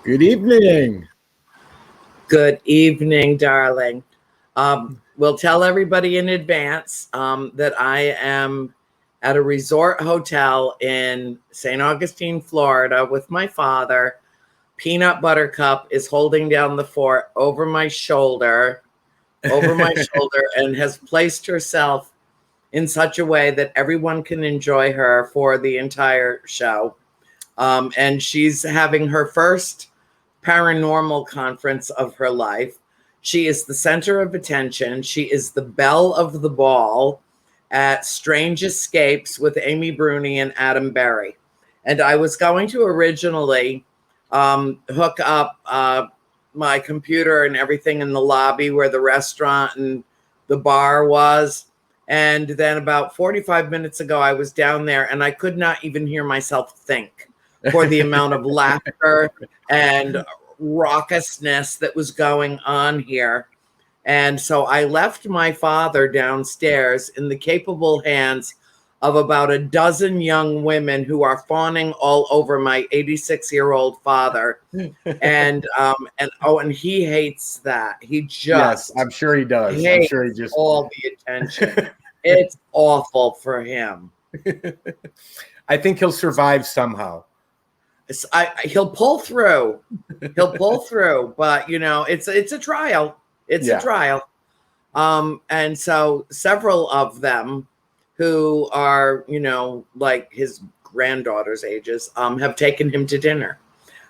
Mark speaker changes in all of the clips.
Speaker 1: Good evening.
Speaker 2: Good evening, darling. We'll tell everybody in advance that I am at a resort hotel in St. Augustine, Florida with my father. Peanut Buttercup is holding down the fort over my shoulder, and has placed herself in such a way that everyone can enjoy her for the entire show. And she's having her first paranormal conference of her life. She is the center of attention. She is the belle of the ball at Strange Escapes with Amy Bruni and Adam Berry. And I was going to originally hook up my computer and everything in the lobby where the restaurant and the bar was. And then about 45 minutes ago, I was down there and I could not even hear myself think for the amount of laughter and raucousness that was going on here. And so I left my father downstairs in the capable hands of about a dozen young women who are fawning all over my 86-year-old father. And he hates that. He just
Speaker 1: Yes, I'm sure he does. I'm sure he just
Speaker 2: all the attention. It's awful for him.
Speaker 1: I think he'll survive somehow.
Speaker 2: He'll pull through. He'll pull through, but it's a trial. It's a trial. And so several of them who are, like his granddaughter's ages, have taken him to dinner.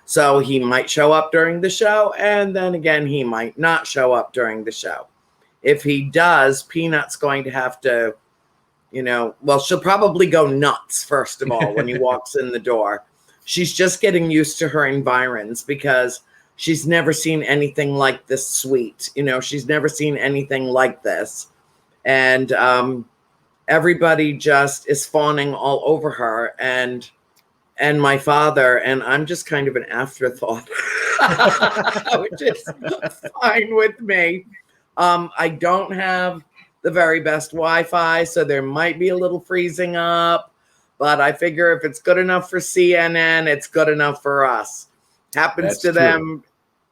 Speaker 2: So he might show up during the show, and then again, he might not show up during the show. If he does, Peanut's going to have to, she'll probably go nuts, first of all, when he walks in the door. She's just getting used to her environs because she's never seen anything like this sweet. She's never seen anything like this. And everybody just is fawning all over her and my father. And I'm just kind of an afterthought, which is fine with me. I don't have the very best Wi-Fi, so there might be a little freezing up. But I figure if it's good enough for CNN, it's good enough for us. Happens to them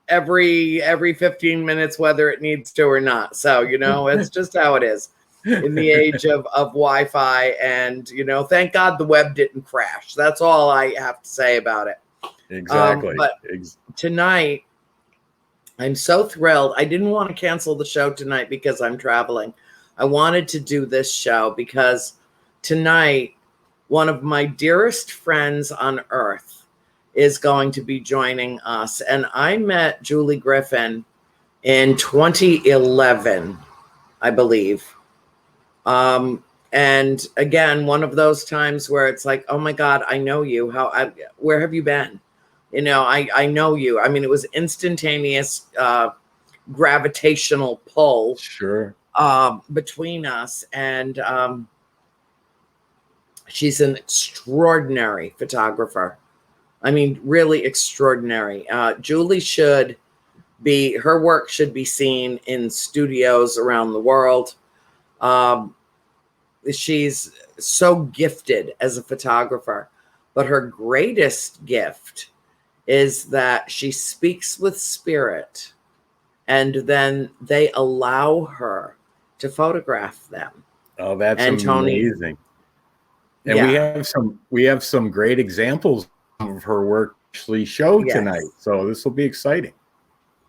Speaker 2: every 15 minutes, whether it needs to or not. So, it's just how it is in the age of Wi-Fi. And, thank God the web didn't crash. That's all I have to say about it.
Speaker 1: Exactly.
Speaker 2: But tonight, I'm so thrilled. I didn't want to cancel the show tonight because I'm traveling. I wanted to do this show because tonight, one of my dearest friends on earth is going to be joining us. And I met Julie Griffin in 2011, I believe. And again, one of those times where it's like, oh my God, I know you. Where have you been? I know you. I mean, it was instantaneous gravitational pull.
Speaker 1: Sure.
Speaker 2: Between us. And she's an extraordinary photographer. I mean, really extraordinary. Julie her work should be seen in studios around the world. She's so gifted as a photographer, but her greatest gift is that she speaks with spirit, and then they allow her to photograph them.
Speaker 1: Oh, that's amazing. And we have some great examples of her work actually showed tonight. So this will be exciting.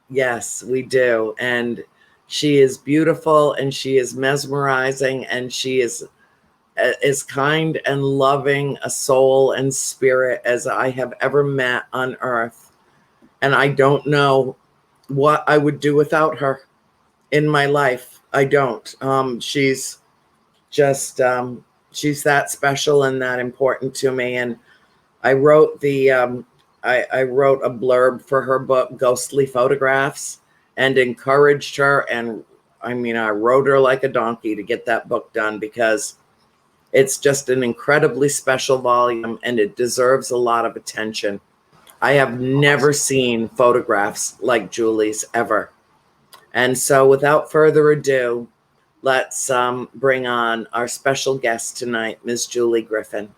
Speaker 2: Yes, we do. And she is beautiful and she is mesmerizing and she is as kind and loving a soul and spirit as I have ever met on earth. And I don't know what I would do without her in my life. I don't. She's just she's that special and that important to me. And I wrote I wrote a blurb for her book, Ghostly Photographs, and encouraged her. And I mean, I rode her like a donkey to get that book done because it's just an incredibly special volume and it deserves a lot of attention. I have never seen photographs like Julie's ever. And so without further ado, let's bring on our special guest tonight, Ms. Julie Griffin.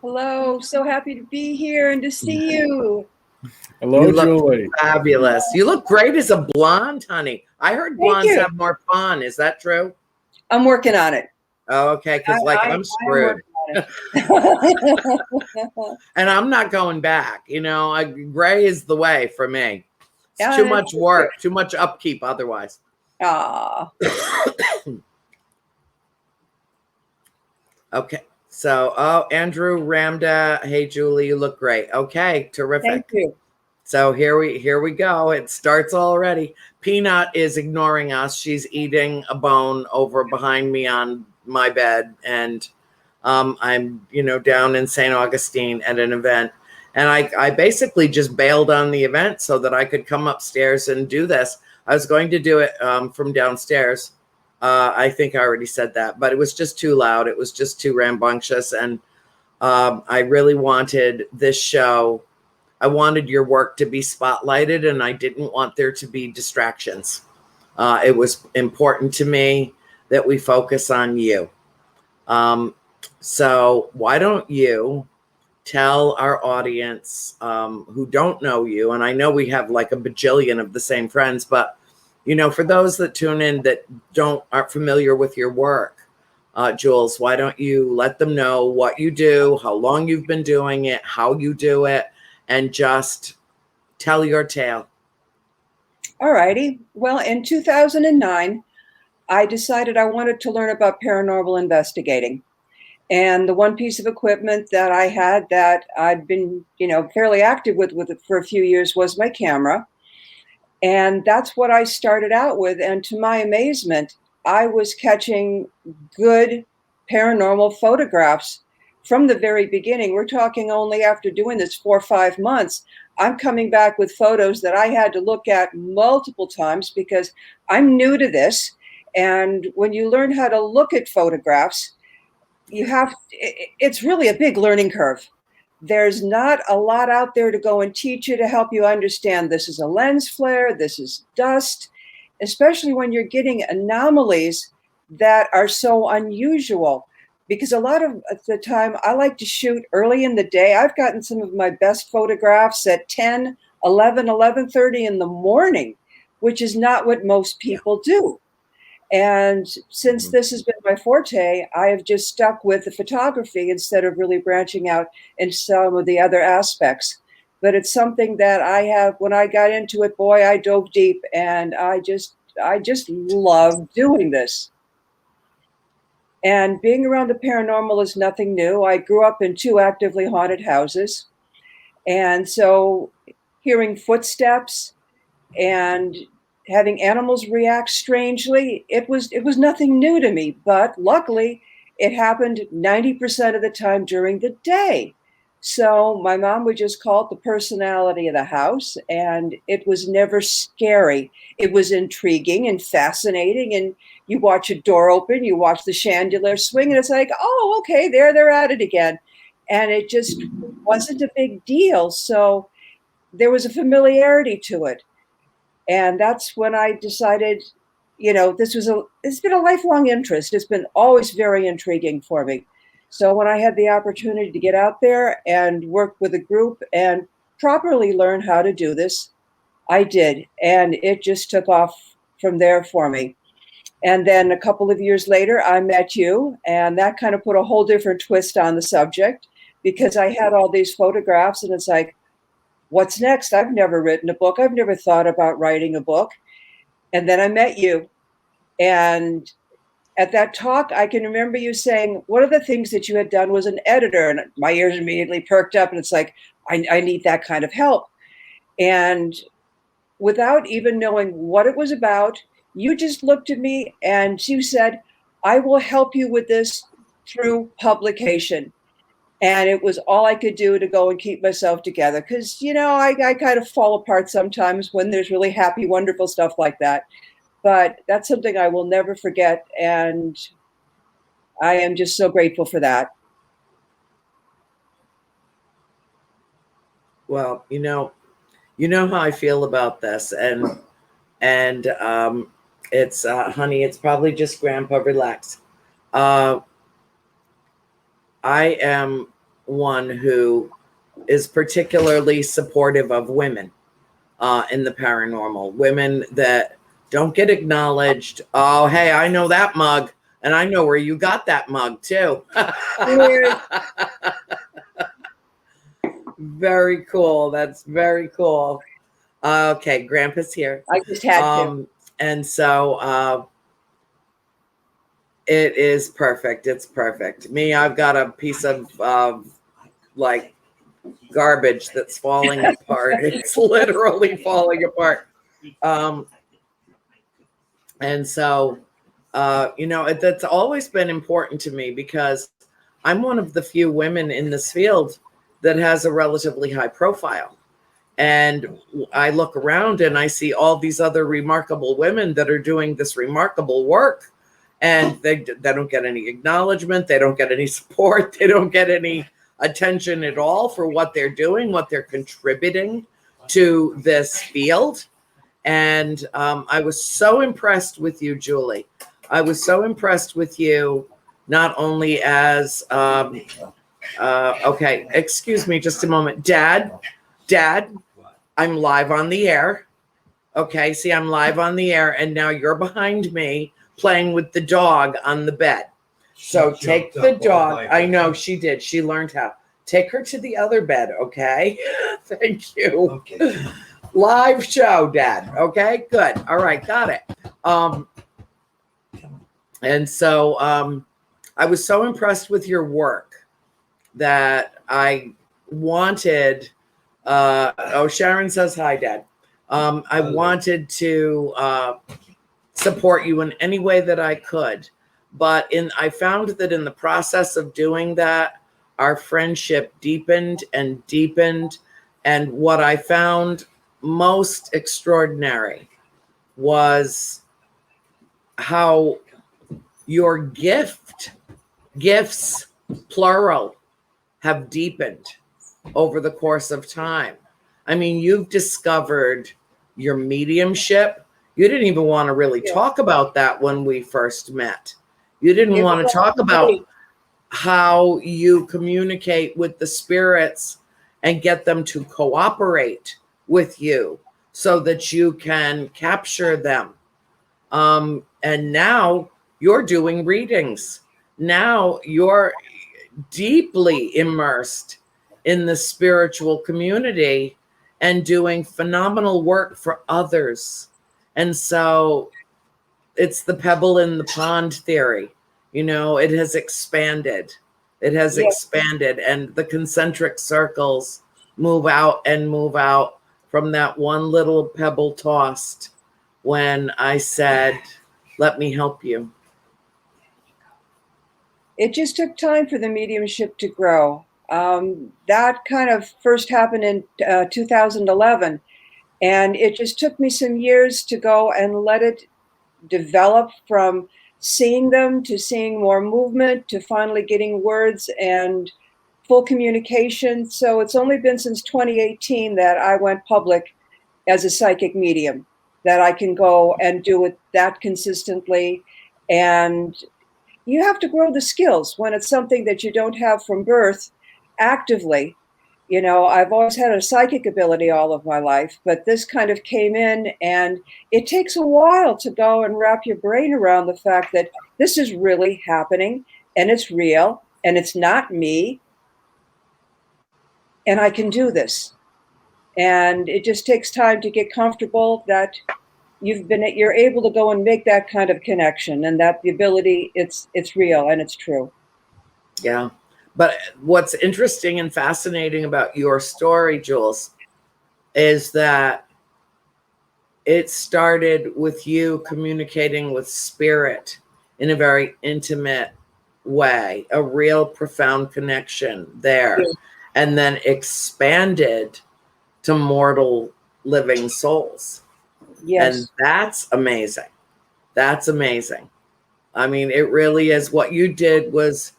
Speaker 3: Hello. So happy to be here and to see you.
Speaker 1: Hello,
Speaker 2: You look
Speaker 1: Julie.
Speaker 2: fabulous. You look great as a blonde, honey. I heard
Speaker 3: Thank
Speaker 2: blondes
Speaker 3: you.
Speaker 2: have more fun. Is that true?
Speaker 3: I'm working on it.
Speaker 2: Oh, okay, because I'm
Speaker 3: am
Speaker 2: screwed.
Speaker 3: working on it.
Speaker 2: And I'm not going back. Gray is the way for me. It's
Speaker 3: Yeah,
Speaker 2: too much work, too much upkeep otherwise.
Speaker 3: Ah.
Speaker 2: Okay. So, Andrew, Ramda, hey, Julie, you look great. Okay, terrific.
Speaker 3: Thank you.
Speaker 2: So here we go. It starts already. Peanut is ignoring us. She's eating a bone over behind me on my bed, and I'm down in St. Augustine at an event, and I basically just bailed on the event so that I could come upstairs and do this. I was going to do it from downstairs. I think I already said that, but it was just too loud. It was just too rambunctious, and I really wanted this show. I wanted your work to be spotlighted, and I didn't want there to be distractions. It was important to me that we focus on you. So why don't you tell our audience who don't know you, and I know we have like a bajillion of the same friends, but for those that tune in that aren't familiar with your work, Jules, why don't you let them know what you do, how long you've been doing it, how you do it, and just tell your tale.
Speaker 3: All righty. Well, in 2009, I decided I wanted to learn about paranormal investigating. And the one piece of equipment that I had that I'd been, fairly active with it for a few years was my camera. And that's what I started out with. And to my amazement, I was catching good paranormal photographs from the very beginning. We're talking only after doing this 4 or 5 months, I'm coming back with photos that I had to look at multiple times because I'm new to this. And when you learn how to look at photographs, it's really a big learning curve. There's not a lot out there to go and teach you to help you understand this is a lens flare, this is dust, especially when you're getting anomalies that are so unusual. Because a lot of the time I like to shoot early in the day. I've gotten some of my best photographs at 10, 11, 11:30 in the morning, which is not what most people do. And since this has been my forte, I have just stuck with the photography instead of really branching out in some of the other aspects. But it's something that when I got into it, boy, I dove deep, and I just love doing this. And being around the paranormal is nothing new. I grew up in 2 actively haunted houses. And so hearing footsteps and having animals react strangely, it was nothing new to me, but luckily it happened 90% of the time during the day. So my mom would just call it the personality of the house, and it was never scary. It was intriguing and fascinating, and you watch a door open, you watch the chandelier swing, and it's like, oh, okay, there they're at it again. And it just wasn't a big deal. So there was a familiarity to it. And that's when I decided, it's been a lifelong interest. It's been always very intriguing for me. So when I had the opportunity to get out there and work with a group and properly learn how to do this, I did. And it just took off from there for me. And then a couple of years later, I met you, and that kind of put a whole different twist on the subject because I had all these photographs, and it's like, what's next? I've never written a book. I've never thought about writing a book. And then I met you. And at that talk, I can remember you saying, one of the things that you had done was an editor. And my ears immediately perked up. And it's like, I need that kind of help. And without even knowing what it was about, you just looked at me and you said, I will help you with this through publication. And it was all I could do to go and keep myself together. Because, I kind of fall apart sometimes when there's really happy, wonderful stuff like that. But that's something I will never forget. And I am just so grateful for that.
Speaker 2: Well, you know how I feel about this. And it's, honey, it's probably just Grandpa, relax. I am one who is particularly supportive of women in the paranormal, women that don't get acknowledged. Oh, hey, I know that mug, and I know where you got that mug too. Very cool. That's very cool. Okay, Grandpa's here.
Speaker 3: I just had to.
Speaker 2: And so it is perfect. It's perfect. Me, I've got a piece of like garbage that's falling apart. It's literally falling apart. And so, that's always been important to me because I'm one of the few women in this field that has a relatively high profile. And I look around and I see all these other remarkable women that are doing this remarkable work, and they don't get any acknowledgement. They don't get any support. They don't get any attention at all for what they're doing, what they're contributing to this field. And I was so impressed with you, Julie. I was so impressed with you, not only as, okay, excuse me just a moment. Dad, I'm live on the air. Okay, see, I'm live on the air, and now you're behind me playing with the dog on the bed. So take the dog. I know she did. She learned how. Take her to the other bed, okay? Thank you. Okay. Live show, Dad. Okay, good. All right, got it. And so I was so impressed with your work that I wanted. Sharon says hi, Dad. I wanted to support you in any way that I could, but I found that in the process of doing that, our friendship deepened and deepened. And what I found most extraordinary was how your gifts, plural, have deepened over the course of time. I mean, you've discovered your mediumship. You didn't even want to really talk about that when we first met. You didn't want to talk about how you communicate with the spirits and get them to cooperate with you so that you can capture them. And now you're doing readings. Now you're deeply immersed in the spiritual community and doing phenomenal work for others. And so it's the pebble in the pond theory. It has expanded. It has expanded, and the concentric circles move out from that one little pebble tossed when I said, let me help you.
Speaker 3: It just took time for the mediumship to grow. That kind of first happened in 2011. And it just took me some years to go and let it develop from seeing them to seeing more movement to finally getting words and full communication. So it's only been since 2018 that I went public as a psychic medium, that I can go and do it that consistently. And you have to grow the skills when it's something that you don't have from birth actively. I've always had a psychic ability all of my life, but this kind of came in, and it takes a while to go and wrap your brain around the fact that this is really happening, and it's real, and it's not me, and I can do this. And it just takes time to get comfortable that you're able to go and make that kind of connection, and that the ability, it's real and it's true.
Speaker 2: Yeah. But what's interesting and fascinating about your story, Jules, is that it started with you communicating with spirit in a very intimate way, a real profound connection there, and then expanded to mortal living souls.
Speaker 3: Yes.
Speaker 2: And that's amazing. That's amazing. I mean, it really is. What you did was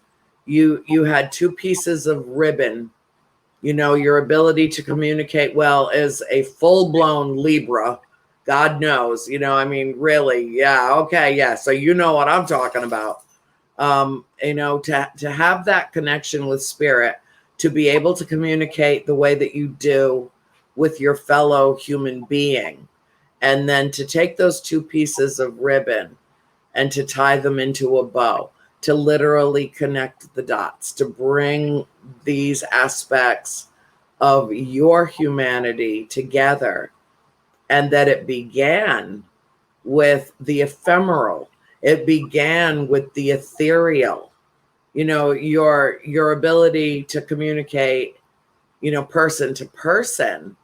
Speaker 2: you had two pieces of ribbon. Your ability to communicate well is a full-blown Libra. God knows, really. Yeah. Okay. Yeah. So you know what I'm talking about. To have that connection with spirit, to be able to communicate the way that you do with your fellow human being. And then to take those two pieces of ribbon and to tie them into a bow, to literally connect the dots, to bring these aspects of your humanity together. And that it began with the ephemeral. It began with the ethereal. You know, your ability to communicate, you know, person to person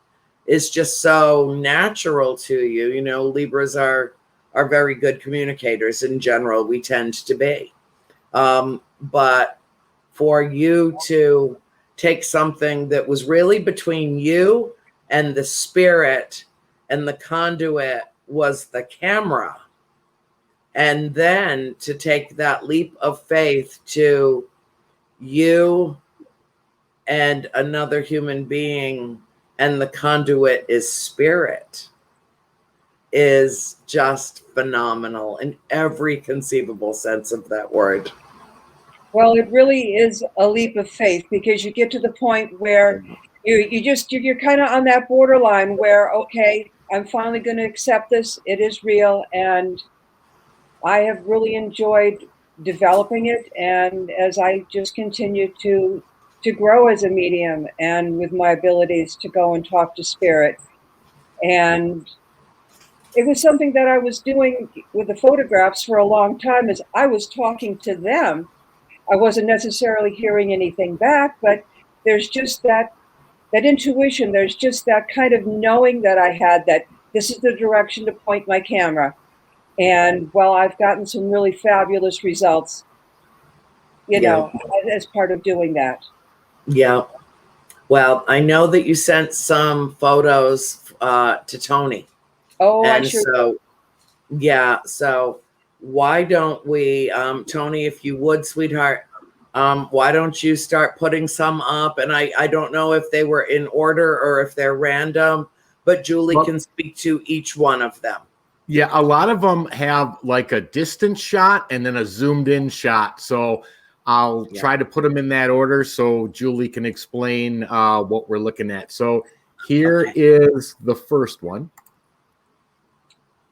Speaker 2: is just so natural to you. You know, Libras are very good communicators in general. We tend to be. But for you to take something that was really between you and the spirit, and the conduit was the camera, and then to take that leap of faith to you and another human being, and the conduit is spirit, is just phenomenal in every conceivable sense of that word.
Speaker 3: Well, it really is a leap of faith, because you get to the point where you're kind of on that borderline where, okay, I'm finally going to accept this. It is real. And I have really enjoyed developing it. And as I just continue to grow as a medium and with my abilities to go and talk to spirit. And it was something that I was doing with the photographs for a long time, as I was talking to them. I wasn't necessarily hearing anything back, but there's just that intuition. There's just that kind of knowing that I had, that this is the direction to point my camera. And well, I've gotten some really fabulous results, you know, as part of doing that.
Speaker 2: Yeah. Well, I know that you sent some photos to Tony.
Speaker 3: Oh,
Speaker 2: and
Speaker 3: I sure.
Speaker 2: So, yeah. So why don't we, Tony, if you would, sweetheart, why don't you start putting some up? And I don't know if they were in order or if they're random, but Julie can speak to each one of them.
Speaker 1: Yeah, a lot of them have like a distance shot and then a zoomed in shot. So I'll try to put them in that order so Julie can explain what we're looking at. So here is the first one.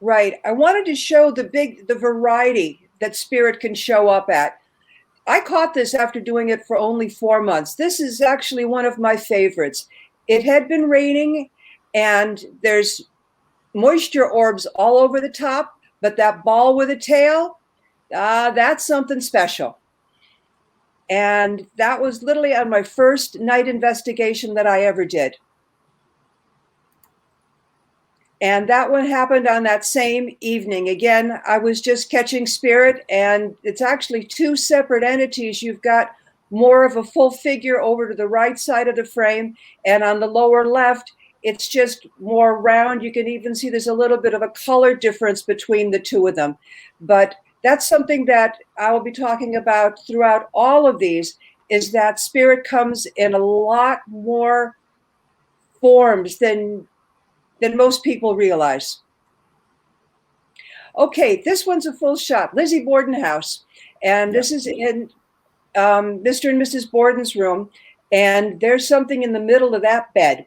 Speaker 3: Right. I wanted to show the variety that spirit can show up at. I caught this after doing it for only 4 months. This is actually one of my favorites. It had been raining and there's moisture orbs all over the top, but that ball with a tail, that's something special. And that was literally on my first night investigation that I ever did. And that one happened on that same evening. Again, I was just catching spirit, and it's actually two separate entities. You've got more of a full figure over to the right side of the frame, and on the lower left, it's just more round. You can even see there's a little bit of a color difference between the two of them. But that's something that I will be talking about throughout all of these, is that spirit comes in a lot more forms than most people realize. Okay, this one's a full shot. Lizzie Borden house. And this is in Mr. and Mrs. Borden's room. And there's something in the middle of that bed.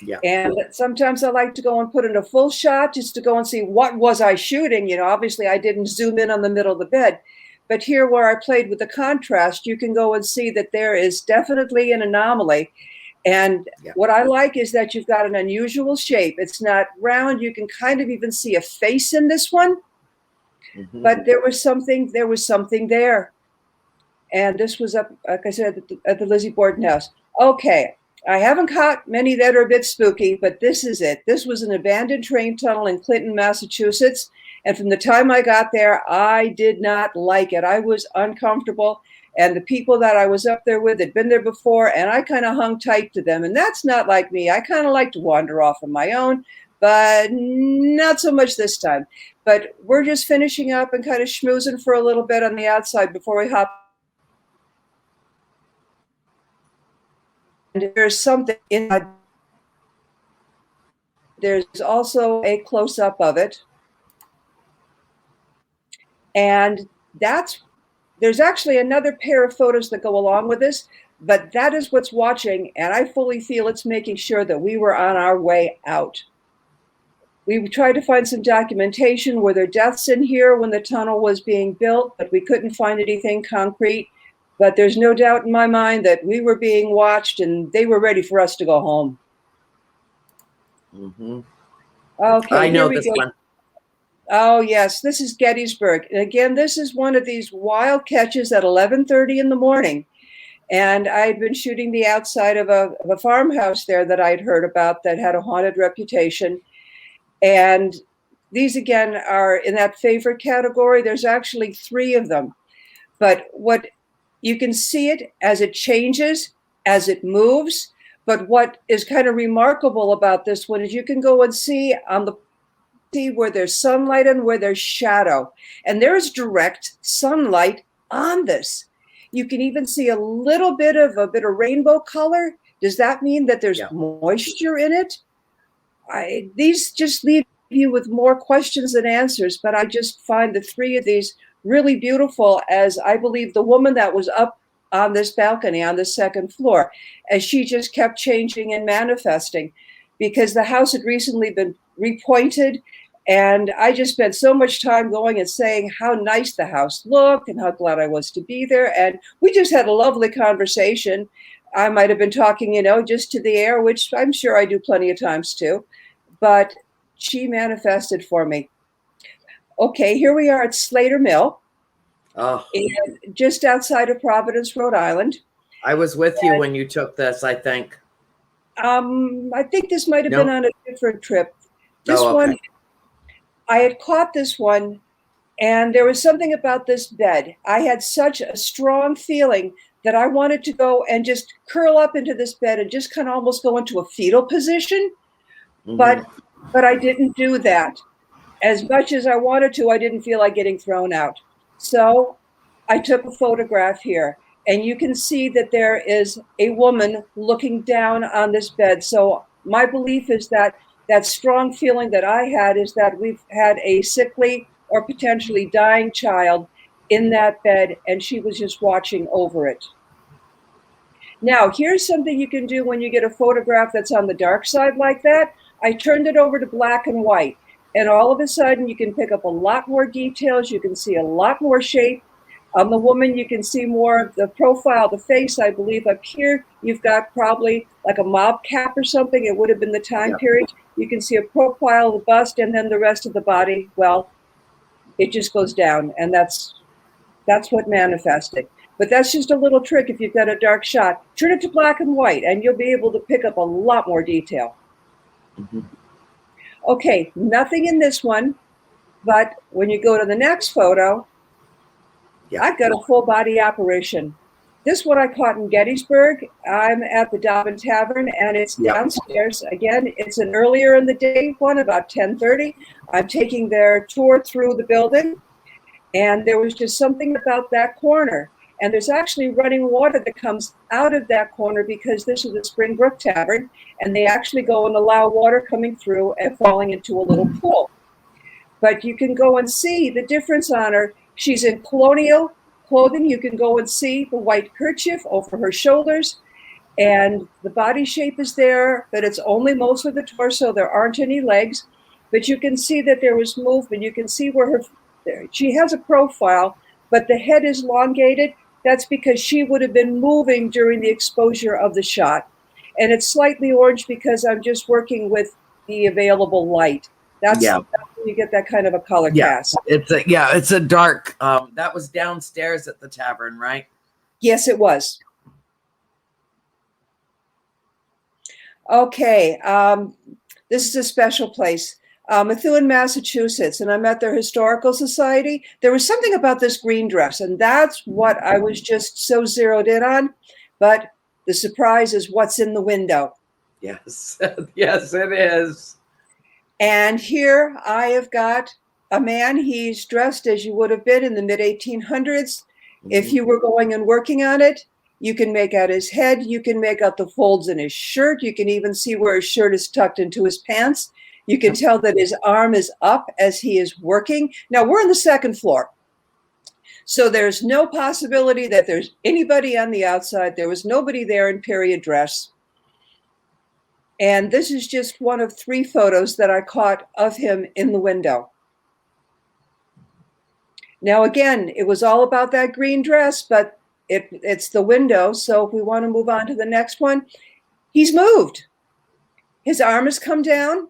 Speaker 2: Yeah.
Speaker 3: And sometimes I like to go and put in a full shot just to go and see what was I shooting. You know, obviously I didn't zoom in on the middle of the bed. But here where I played with the contrast, you can go and see that there is definitely an anomaly. And what I like is that you've got an unusual shape. It's not round. You can kind of even see a face in this one. Mm-hmm. But there was something there. And this was up, like I said, at the Lizzie Borden house. Okay. I haven't caught many that are a bit spooky, but this is it. This was an abandoned train tunnel in Clinton, Massachusetts. And from the time I got there, I did not like it. I was uncomfortable. And the people that I was up there with had been there before, and I kind of hung tight to them. And that's not like me. I kind of like to wander off on my own, but not so much this time. But we're just finishing up and kind of schmoozing for a little bit on the outside before we hop. And there's something inside. There's also a close-up of it. And that's there's actually another pair of photos that go along with this, but that is what's watching, and I fully feel it's making sure that we were on our way out. We tried to find some documentation. Were there deaths in here when the tunnel was being built? But we couldn't find anything concrete. But there's no doubt in my mind that we were being watched and they were ready for us to go home.
Speaker 2: Mm-hmm.
Speaker 3: Okay,
Speaker 2: I know
Speaker 3: here we
Speaker 2: this
Speaker 3: go.
Speaker 2: one.
Speaker 3: Oh, yes, this is Gettysburg. And again, this is one of these wild catches at 11:30 in the morning. And I'd been shooting the outside of a farmhouse there that I'd heard about that had a haunted reputation. And these, again, are in that favorite category. There's actually 3 of them. But what you can see it as it changes, as it moves. But what is kind of remarkable about this one is you can go and see on the where there's sunlight and where there's shadow. And there is direct sunlight on this. You can even see a bit of rainbow color. Does that mean that there's moisture in it? These just leave you with more questions than answers, but I just find the 3 of these really beautiful, as I believe the woman that was up on this balcony on the 2nd floor, as she just kept changing and manifesting, because the house had recently been repointed, and I just spent so much time going and saying how nice the house looked and how glad I was to be there, and we just had a lovely conversation. I might have been talking, just to the air, which I'm sure I do plenty of times too, but she manifested for me. Okay, here we are at Slater Mill, just outside of Providence, Rhode Island.
Speaker 2: I was with you when you took this, I think.
Speaker 3: I think this might have been on a different trip. This one, I had caught this one, and there was something about this bed. I had such a strong feeling that I wanted to go and just curl up into this bed and just kind of almost go into a fetal position. Mm-hmm. But I didn't do that. As much as I wanted to, I didn't feel like getting thrown out. So I took a photograph here, and you can see that there is a woman looking down on this bed. So my belief is that strong feeling that I had is that we've had a sickly or potentially dying child in that bed, and she was just watching over it. Now, here's something you can do when you get a photograph that's on the dark side like that. I turned it over to black and white, and all of a sudden you can pick up a lot more details. You can see a lot more shape. On the woman, you can see more of the profile, the face. I believe up here, you've got probably like a mob cap or something. It would have been the time period. You can see a profile of the bust, and then the rest of the body, well, it just goes down, and that's what manifested. But that's just a little trick. If you've got a dark shot, turn it to black and white, and you'll be able to pick up a lot more detail. Mm-hmm. Okay, nothing in this one, but when you go to the next photo, I've got a full body apparition. This one I caught in Gettysburg. I'm at the Dobbin Tavern, and it's downstairs. Again, it's an earlier in the day one, about 10:30. I'm taking their tour through the building, and there was just something about that corner. And there's actually running water that comes out of that corner because this is the Springbrook Tavern, and they actually go and allow water coming through and falling into a little pool. But you can go and see the difference on her. She's in colonial clothing. You can go and see the white kerchief over her shoulders, and the body shape is there, but it's only mostly the torso. There aren't any legs, but you can see that there was movement. You can see where she has a profile, but the head is elongated. That's because she would have been moving during the exposure of the shot. And it's slightly orange because I'm just working with the available light. That's when you get that kind of a color cast.
Speaker 2: It's a dark. That was downstairs at the tavern, right?
Speaker 3: Yes, it was. Okay, this is a special place. Methuen, Massachusetts, and I'm at their historical society. There was something about this green dress, and that's what I was just so zeroed in on. But the surprise is what's in the window.
Speaker 2: Yes, yes, it is.
Speaker 3: And here I have got a man. He's dressed as you would have been in the mid-1800s. Mm-hmm. If you were going and working on it, you can make out his head. You can make out the folds in his shirt. You can even see where his shirt is tucked into his pants. You can tell that his arm is up as he is working. Now, we're on the 2nd floor. So there's no possibility that there's anybody on the outside. There was nobody there in period dress. And this is just one of 3 photos that I caught of him in the window. Now, again, it was all about that green dress, but it's the window. So if we want to move on to the next one, he's moved. His arm has come down.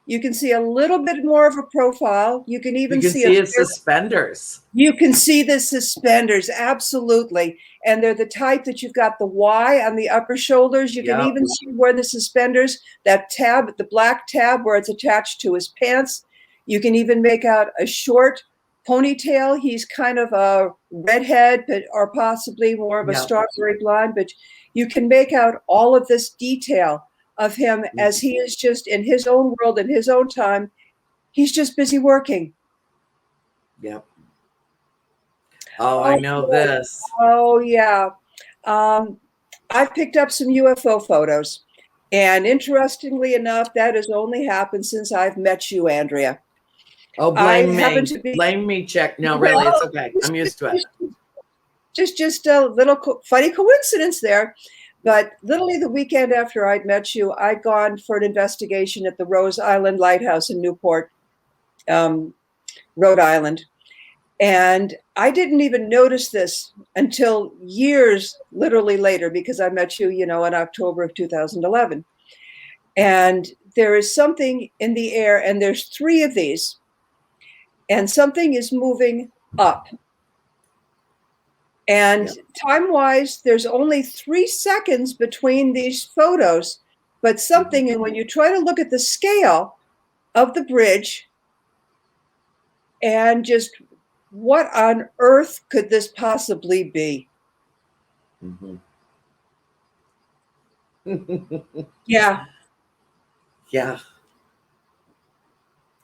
Speaker 3: You can see a little bit more of a profile. You can even see
Speaker 2: his suspenders.
Speaker 3: You can see the suspenders, absolutely. And they're the type that you've got the Y on the upper shoulders. You can even see where the suspenders, that tab, the black tab where it's attached to his pants. You can even make out a short ponytail. He's kind of a redhead, but or possibly more of a strawberry blonde, but you can make out all of this detail of him as he is just in his own world, in his own time. He's just busy working.
Speaker 2: Yep. Oh, I know this.
Speaker 3: Oh, yeah. I've picked up some UFO photos. And interestingly enough, that has only happened since I've met you, Andrea.
Speaker 2: Oh, blame me. Blame me, check. No, really, it's okay. I'm used to it.
Speaker 3: Just a little funny coincidence there. But literally the weekend after I'd met you, I'd gone for an investigation at the Rose Island Lighthouse in Newport, Rhode Island. And I didn't even notice this until years literally later, because I met you, in October of 2011. And there is something in the air, and there's 3 of these, and something is moving up. And time-wise, there's only 3 seconds between these photos, but something, and when you try to look at the scale of the bridge, and just what on earth could this possibly be? Yeah.
Speaker 2: Yeah.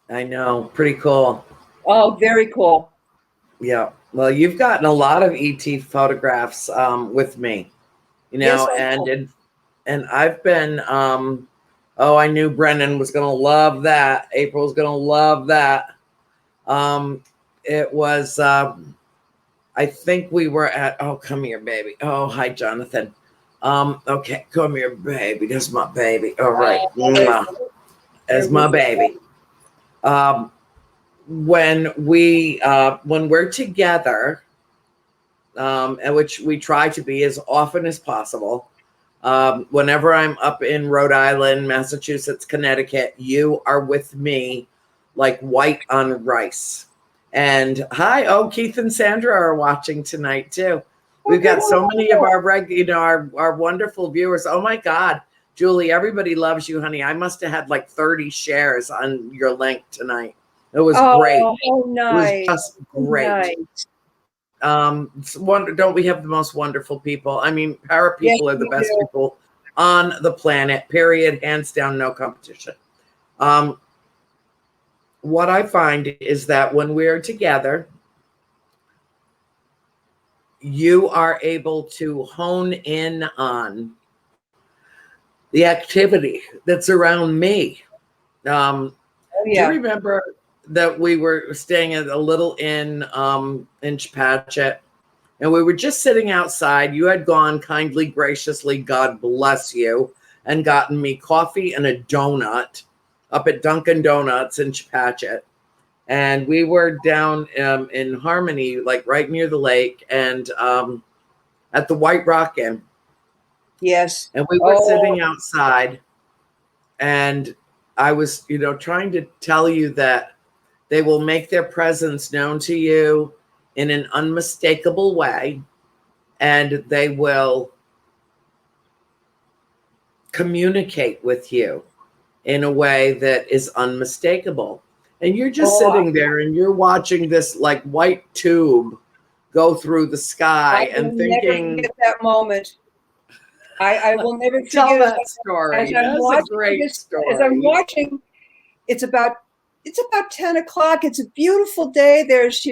Speaker 2: I know. Pretty cool.
Speaker 3: Oh, very cool.
Speaker 2: Yeah. Well, you've gotten a lot of ET photographs with me,
Speaker 3: Yes,
Speaker 2: and I've been, I knew Brennan was going to love that. April's going to love that. It was, I think we were at, come here, baby. Oh, hi, Jonathan. Okay, come here, baby. That's my baby. All right. That's my baby. When we're together, and which we try to be as often as possible, whenever I'm up in Rhode Island, Massachusetts, Connecticut, you are with me like white on rice. And hi, Keith and Sandra are watching tonight too. We've got so many of our our wonderful viewers. Oh my God, Julie, everybody loves you, honey. I must have had like 30 shares on your link tonight. It was great.
Speaker 3: Oh, nice.
Speaker 2: It was just great. Nice. Don't we have the most wonderful people? I mean, para people are the best people on the planet, period. Hands down, no competition. What I find is that when we're together, you are able to hone in on the activity that's around me. Do you remember that we were staying at a little inn in Chepachet, and we were just sitting outside? You had gone kindly, graciously, God bless you, and gotten me coffee and a donut up at Dunkin' Donuts in Chepachet. And we were down in Harmony, like right near the lake, and at the White Rock Inn.
Speaker 3: Yes.
Speaker 2: And we were sitting outside, and I was, trying to tell you that they will make their presence known to you in an unmistakable way, and they will communicate with you in a way that is unmistakable. And you're just sitting there and you're watching this like white tube go through the sky and thinking,
Speaker 3: never forget that moment. I will never forget
Speaker 2: tell that story. That's a great story.
Speaker 3: As I'm watching, it's about 10 o'clock. It's a beautiful day. There's,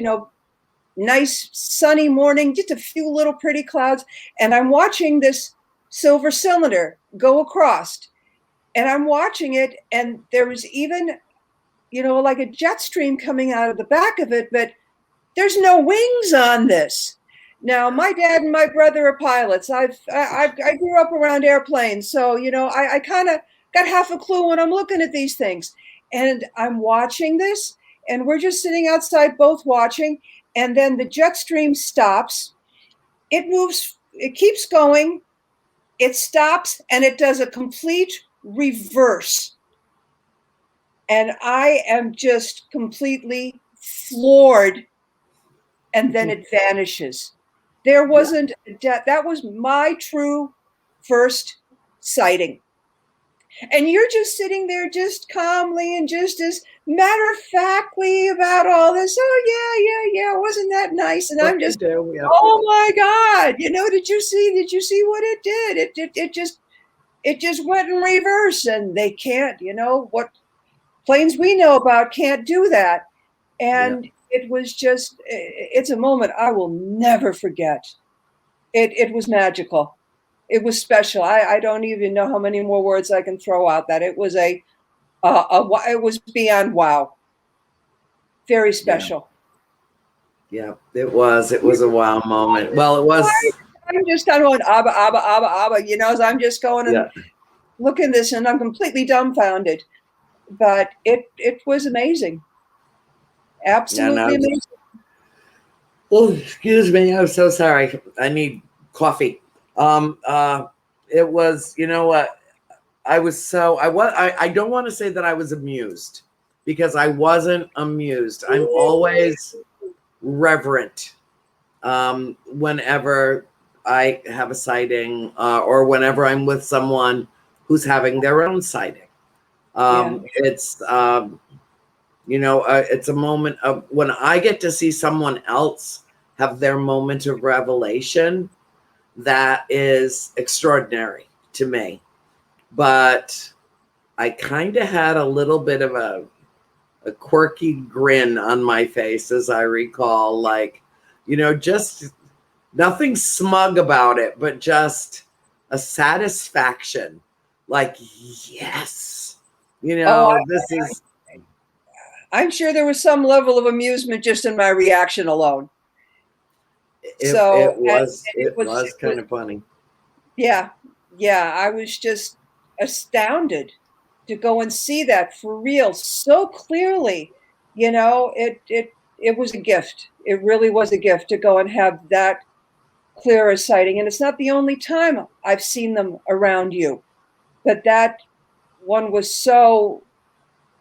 Speaker 3: nice sunny morning, just a few little pretty clouds. And I'm watching this silver cylinder go across. And I'm watching it, and there was even, like a jet stream coming out of the back of it, but there's no wings on this. Now, my dad and my brother are pilots. I grew up around airplanes, so I kind of got half a clue when I'm looking at these things. And I'm watching this, and we're just sitting outside, both watching. And then the jet stream stops. It moves. It keeps going. It stops, and it does a complete reverse. And I am just completely floored. And then it vanishes. There wasn't that was my true first sighting. And you're just sitting there just calmly and just as matter-of-factly about all this. Oh yeah, wasn't that nice? And I'm just, oh my God, did you see what it did? It just went in reverse, and they can't, what planes we know about can't do that. And it was just, it's a moment I will never forget. It was magical. It was special. I don't even know how many more words I can throw out. That it was it was beyond wow. Very special.
Speaker 2: Yeah, it was a wow moment. Well, it was.
Speaker 3: I'm just kind of going abba, abba, abba, abba. As I'm just going and looking at this, and I'm completely dumbfounded. But it was amazing. Absolutely amazing.
Speaker 2: Oh, excuse me. I'm so sorry. I need coffee. It was, what? I don't want to say that I was amused, because I wasn't amused. I'm always reverent whenever I have a sighting, or whenever I'm with someone who's having their own sighting. It's it's a moment of when I get to see someone else have their moment of revelation. That is extraordinary to me. But I kind of had a little bit of a quirky grin on my face, as I recall, just nothing smug about it, but just a satisfaction. Like, yes, this is.
Speaker 3: I'm sure there was some level of amusement just in my reaction alone.
Speaker 2: It was kind of funny.
Speaker 3: Yeah. I was just astounded to go and see that for real so clearly. It was a gift. It really was a gift to go and have that clear a sighting. And it's not the only time I've seen them around you, but that one was so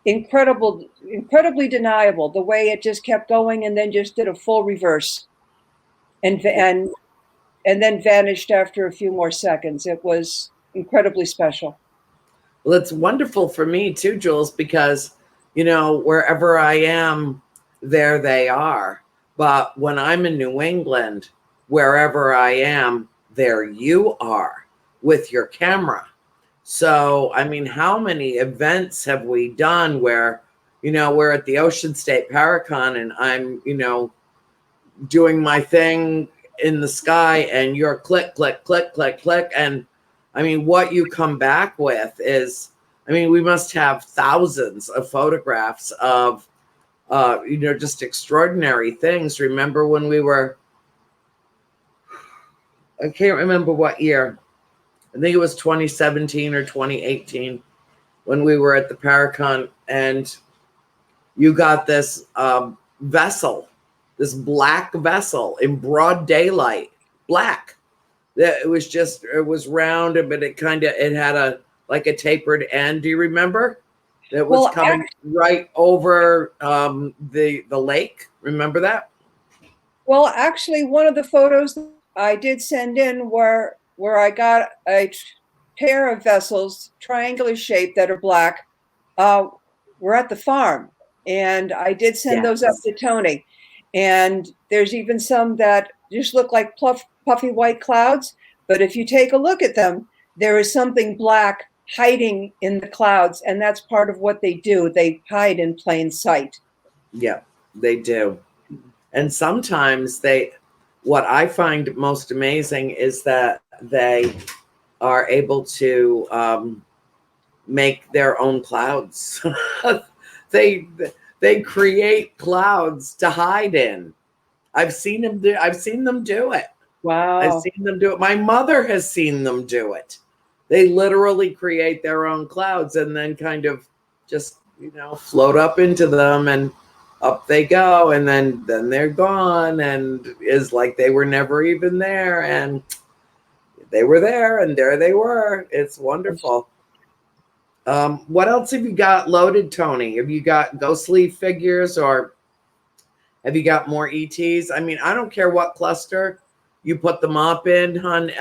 Speaker 3: incredibly deniable, the way it just kept going and then just did a full reverse and then vanished after a few more seconds. It was incredibly special.
Speaker 2: Well, it's wonderful for me too, Jules, because wherever I am, there they are. But when I'm in New England, wherever I am, there you are with your camera. So, I mean, how many events have we done where, we're at the Ocean State Paracon and I'm, doing my thing in the sky and you're click, click, click, click, click. And I mean, what you come back with is, we must have thousands of photographs of, just extraordinary things. Remember when we were, I can't remember what year. I think it was 2017 or 2018 when we were at the Paracon, and you got this vessel, this black vessel in broad daylight, black. It was round, but it had a tapered end. Do you remember? It was coming right over the lake. Remember that?
Speaker 3: Well, actually, one of the photos I did send in where I got a pair of vessels, triangular shape, that are black. We're at the farm, and I did send those up to Tony. And there's even some that just look like puffy white clouds. But if you take a look at them, there is something black hiding in the clouds, and that's part of what they do. They hide in plain sight.
Speaker 2: Yeah, they do. And sometimes what I find most amazing is that they are able to make their own clouds. They create clouds to hide in. I've seen them do it. I've
Speaker 3: Wow.
Speaker 2: seen them do it. My mother has seen them do it. They literally create their own clouds and then kind of just, float up into them, and up they go, and then they're gone, and is like they were never even there, and they were there, and there they were. It's wonderful. What else have you got loaded, Tony? Have you got ghostly figures, or have you got more ETs? I mean, I don't care what cluster you put them up in, hon.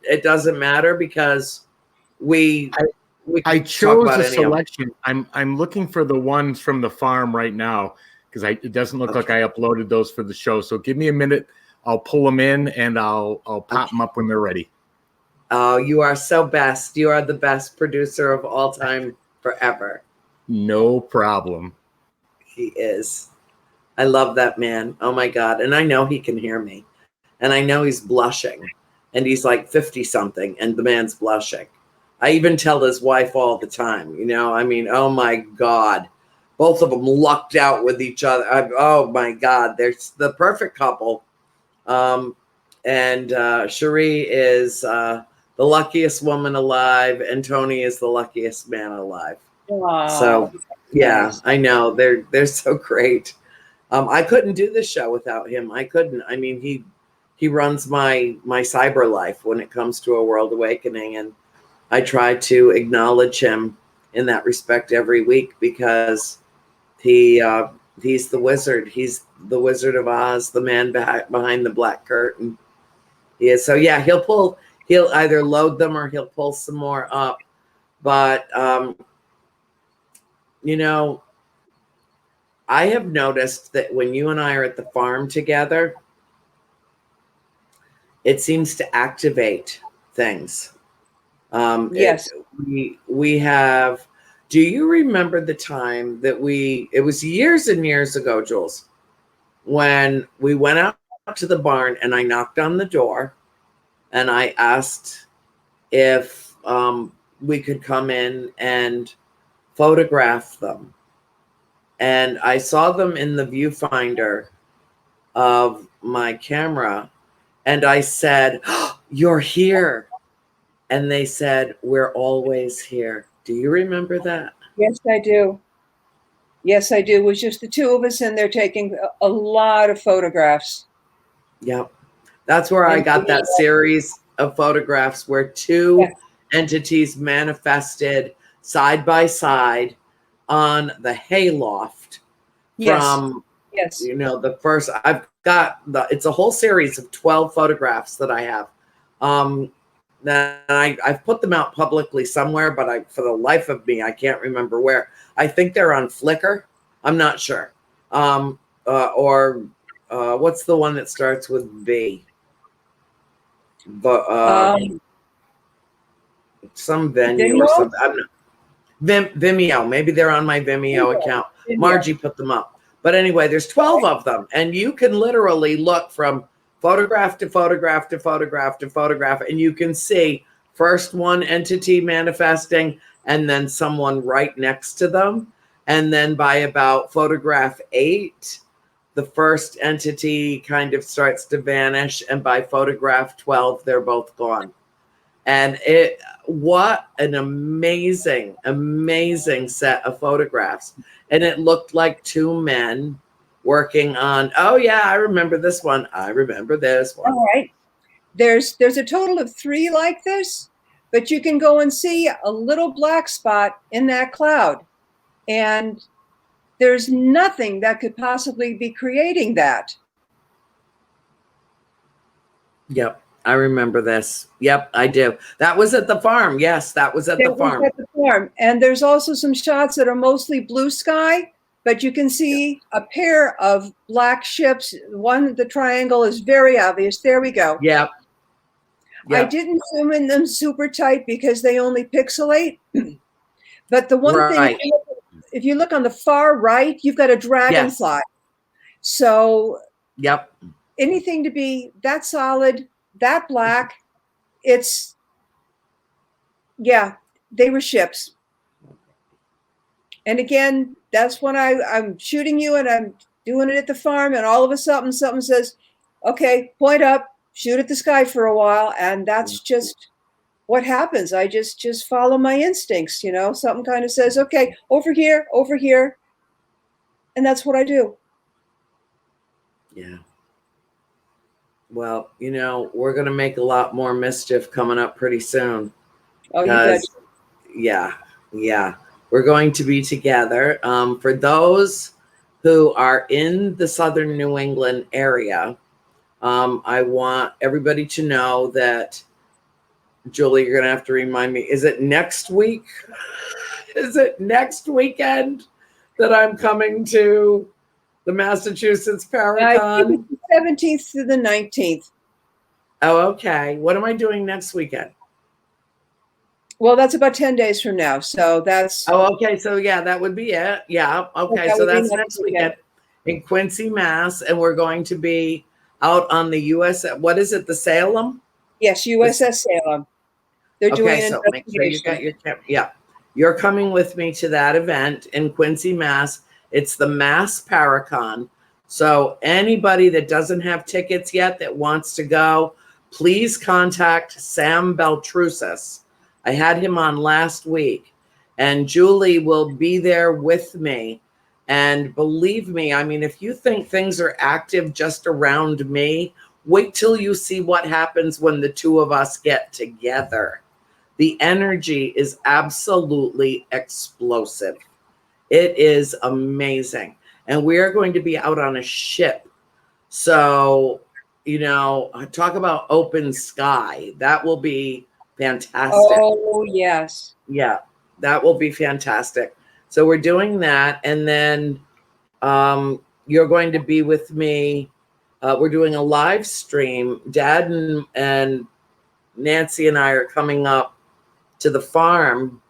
Speaker 2: It doesn't matter, because we
Speaker 1: I
Speaker 2: can talk
Speaker 1: chose
Speaker 2: about
Speaker 1: a
Speaker 2: any of them.
Speaker 1: selection. I'm looking for the ones from the farm right now, because it doesn't look like I uploaded those for the show. So give me a minute. I'll pull them in, and I'll pop them up when they're ready.
Speaker 2: Oh, you are so best. You are the best producer of all time, forever.
Speaker 1: No problem.
Speaker 2: He is. I love that man. Oh my God. And I know he can hear me. And I know he's blushing. And he's like 50 something, and the man's blushing. I even tell his wife all the time, I mean, oh my God. Both of them lucked out with each other. Oh my God. They're the perfect couple. And Cherie is the luckiest woman alive, and Tony is the luckiest man alive.
Speaker 3: Wow.
Speaker 2: So yeah,
Speaker 3: Nice.
Speaker 2: I know they're so great. I couldn't do this show without him. I couldn't. I mean, he runs my cyber life when it comes to A World Awakening, and I try to acknowledge him in that respect every week, because he's the wizard. He's the Wizard of Oz, the man behind the black curtain. He is. So yeah, he'll either load them or he'll pull some more up. But I have noticed that when you and I are at the farm together, it seems to activate things.
Speaker 3: Yes.
Speaker 2: We have. Do you remember the time that it was years and years ago, Jules, when we went out to the barn and I knocked on the door and I asked if we could come in and photograph them. And I saw them in the viewfinder of my camera, and I said, "Oh, you're here." And they said, "We're always here." Do you remember that?
Speaker 3: Yes, I do. Yes, I do. It was just the two of us, and they're taking a lot of photographs.
Speaker 2: Yep. That's where I got that series of photographs where two entities manifested side by side on the hayloft from the first. I've got it's a whole series of 12 photographs that I have. That I've put them out publicly somewhere, but for the life of me, I can't remember where. I think they're on Flickr. I'm not sure. Or what's the one that starts with V? But some venue
Speaker 3: Vimeo?
Speaker 2: or something. I'm not, Vimeo. Maybe they're on my Vimeo account. Margie put them up. But anyway, there's 12 of them, and you can literally look from photograph to photograph to photograph to photograph, and you can see first one entity manifesting, and then someone right next to them. And then by about photograph 8, the first entity kind of starts to vanish, and by photograph 12, they're both gone. And what an amazing, amazing set of photographs. And it looked like two men working on, oh yeah, I remember this one. I remember this one.
Speaker 3: All right. There's a total of 3 like this, but you can go and see a little black spot in that cloud. And there's nothing that could possibly be creating that.
Speaker 2: Yep. I remember this. Yep, I do. That was at the farm. Yes, that was at the farm.
Speaker 3: At the farm. And there's also some shots that are mostly blue sky, but you can see a pair of black ships. One, the triangle is very obvious. There we go.
Speaker 2: Yep.
Speaker 3: I didn't zoom in them super tight because they only pixelate. But the one thing, if you look on the far right, you've got a dragonfly. So anything to be that solid, that black, they were ships. And again, that's when I'm shooting you, and doing it at the farm, and all of a sudden something says, okay, point up, shoot at the sky for a while. And that's just what happens. I just follow my instincts, something kind of says, okay, over here, over here. And that's what I do.
Speaker 2: Yeah. Well, we're going to make a lot more mischief coming up pretty soon.
Speaker 3: Oh, you bet.
Speaker 2: Yeah. We're going to be together. For those who are in the southern New England area, I want everybody to know that, Julie, you're going to have to remind me, is it next week? Is it next weekend that I'm coming to the Massachusetts Paracon?
Speaker 3: 17th to the 19th.
Speaker 2: Oh, okay. What am I doing next weekend?
Speaker 3: Well, that's about 10 days from now. So that's.
Speaker 2: Oh, okay. So yeah, that would be it. Yeah. Okay. So that's next weekend in Quincy, Mass. And we're going to be out on the what is it? The Salem?
Speaker 3: Yes. USS Salem. They're doing an
Speaker 2: so make sure you got your yeah. You're coming with me to that event in Quincy, Mass. It's the Mass Paracon. So anybody that doesn't have tickets yet that wants to go, please contact Sam Beltrusis. I had him on last week, and Julie will be there with me. And believe me, I mean, if you think things are active just around me, wait till you see what happens when the two of us get together. The energy is absolutely explosive. It is amazing. And we are going to be out on a ship. So, talk about open sky. That will be fantastic.
Speaker 3: Oh, yes.
Speaker 2: Yeah, that will be fantastic. So we're doing that. And then you're going to be with me. We're doing a live stream. Dad and Nancy and I are coming up to the farm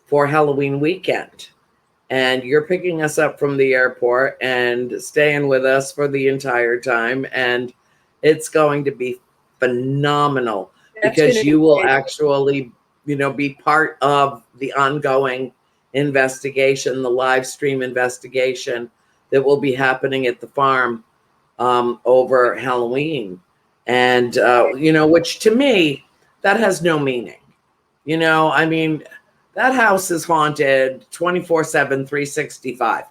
Speaker 2: for Halloween weekend. And you're picking us up from the airport and staying with us for the entire time. And it's going to be phenomenal. Because you will actually, be part of the ongoing investigation, the live stream investigation that will be happening at the farm over Halloween. And, which to me, that has no meaning. I mean, that house is haunted 24/7, 365.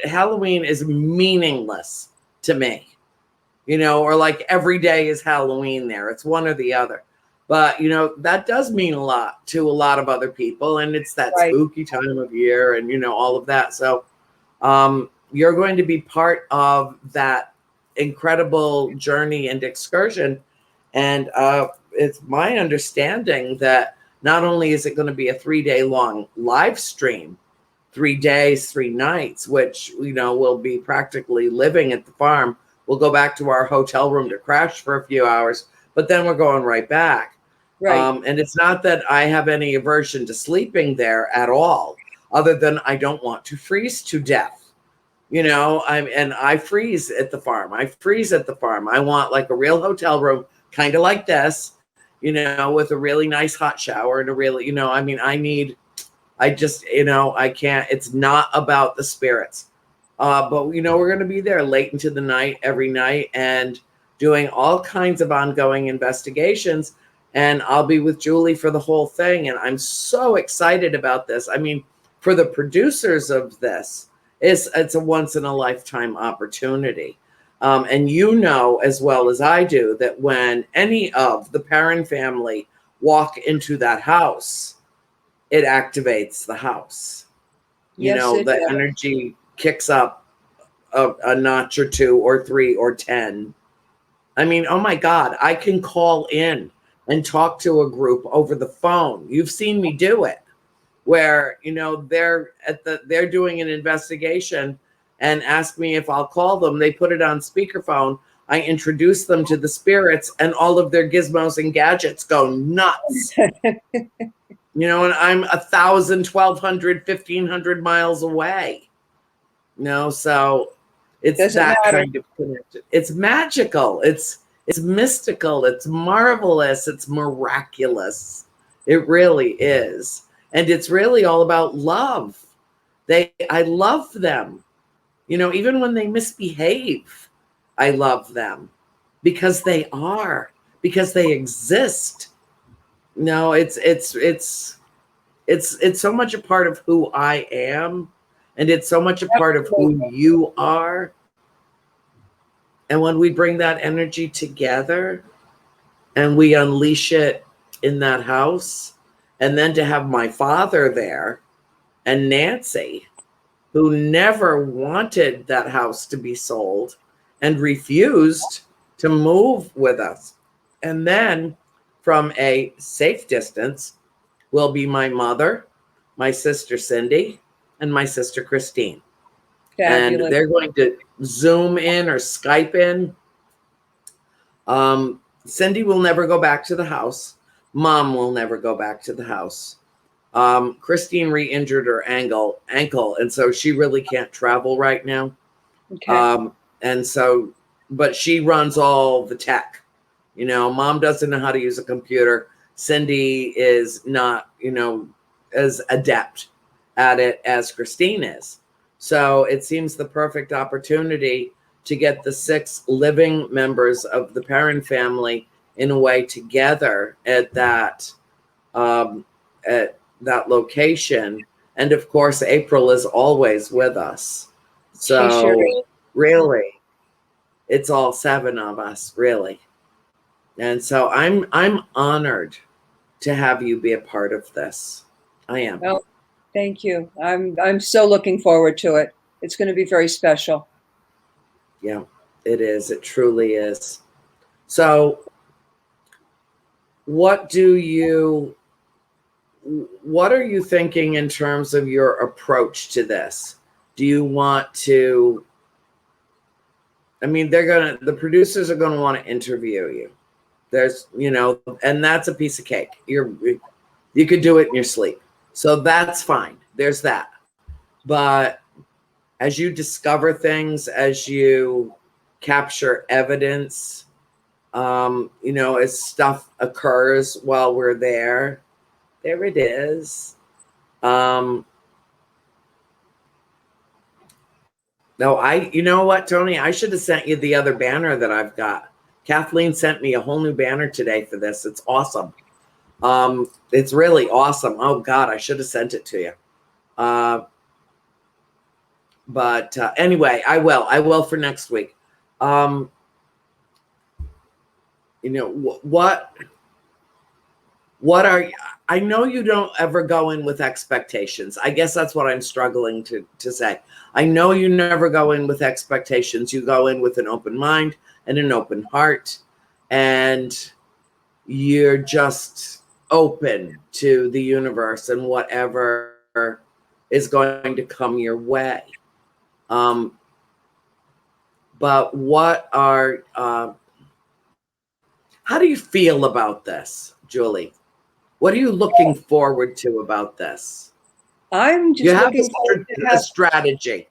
Speaker 2: Halloween is meaningless to me. Or like every day is Halloween there. It's one or the other. But, that does mean a lot to a lot of other people. And it's that spooky time of year and, all of that. So you're going to be part of that incredible journey and excursion. And it's my understanding that not only is it going to be a 3-day long live stream, 3 days, 3 nights, which, we'll be practically living at the farm. We'll go back to our hotel room to crash for a few hours, but then we're going right back. Right. And it's not that I have any aversion to sleeping there at all, other than I don't want to freeze to death. I freeze at the farm. I want like a real hotel room, kind of like this, with a really nice hot shower and a really, I can't, it's not about the spirits. But we're going to be there late into the night, every night, and doing all kinds of ongoing investigations. And I'll be with Julie for the whole thing. And I'm so excited about this. I mean, for the producers of this, it's a once in a lifetime opportunity. And as well as I do, that when any of the Perrin family walk into that house, it activates the house. The energy kicks up a notch or 2 or 3 or 10. I mean, oh my God, I can call in and talk to a group over the phone. You've seen me do it, where they're doing an investigation and ask me if I'll call them. They put it on speakerphone. I introduce them to the spirits, and all of their gizmos and gadgets go nuts. And I'm 1,000, 1,200, 1,500 miles away. So it's that kind of connection. It's magical. It's mystical. It's marvelous. It's miraculous. It really is. And it's really all about love. I love them. You know, even when they misbehave, I love them because they are, because they exist. No, it's so much a part of who I am, and it's so much a part of who you are. And when we bring that energy together and we unleash it in that house, and then to have my father there and Nancy, who never wanted that house to be sold and refused to move with us. And then from a safe distance will be my mother, my sister Cindy, and my sister Christine.
Speaker 3: Fabulous.
Speaker 2: And they're going to Zoom in or Skype in. Cindy will never go back to the house. Mom will never go back to the house. Christine re-injured her ankle, and so she really can't travel right now.
Speaker 3: Okay.
Speaker 2: And so, but she runs all the tech. You know, Mom doesn't know how to use a computer. Cindy is not, you know, as adept at it as Christine is. So it seems the perfect opportunity to get the 6 living members of the Perrin family in a way together at that location. And of course, April is always with us. So really, it's all 7 of us, really. And so I'm honored to have you be a part of this. I am.
Speaker 3: Well, thank you. I'm so looking forward to it. It's going to be very special.
Speaker 2: Yeah, it is. It truly is. So what are you thinking in terms of your approach to this? Do you want to, I mean, the producers are going to want to interview you. There's, you know, and that's a piece of cake. You could do it in your sleep. So that's fine. There's that. But as you discover things, as you capture evidence, you know, as stuff occurs while we're there it is. No, you know what, Tony? I should have sent you the other banner that I've got. Kathleen sent me a whole new banner today for this. It's awesome. It's really awesome. Oh God, I should have sent it to you. But anyway, I will for next week. You know, what are, I know you don't ever go in with expectations. I guess that's what I'm struggling to say. I know you never go in with expectations. You go in with an open mind and an open heart, and you're just open to the universe and whatever is going to come your way. But how do you feel about this, Julie? What are you looking forward to about this?
Speaker 3: I'm just looking forward to
Speaker 2: a strategy.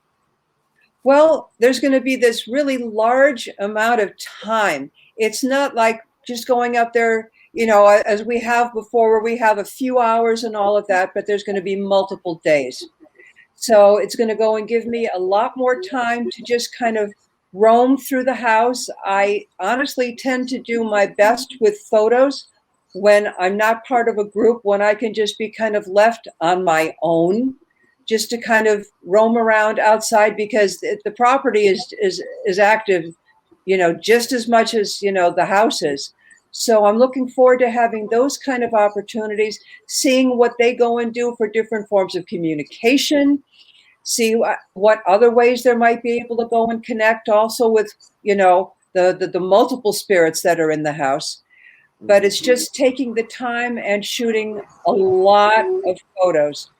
Speaker 3: Well, there's going to be this really large amount of time. It's not like just going up there, you know, as we have before, where we have a few hours and all of that, but there's going to be multiple days. So it's going to go and give me a lot more time to just kind of roam through the house. I honestly tend to do my best with photos when I'm not part of a group, when I can just be kind of left on my own, just to kind of roam around outside, because the property is active, you know, just as much as, you know, the house is. So I'm looking forward to having those kind of opportunities, seeing what they go and do for different forms of communication, see what other ways there might be able to go and connect also with, you know, the multiple spirits that are in the house. But it's just taking the time and shooting a lot of photos.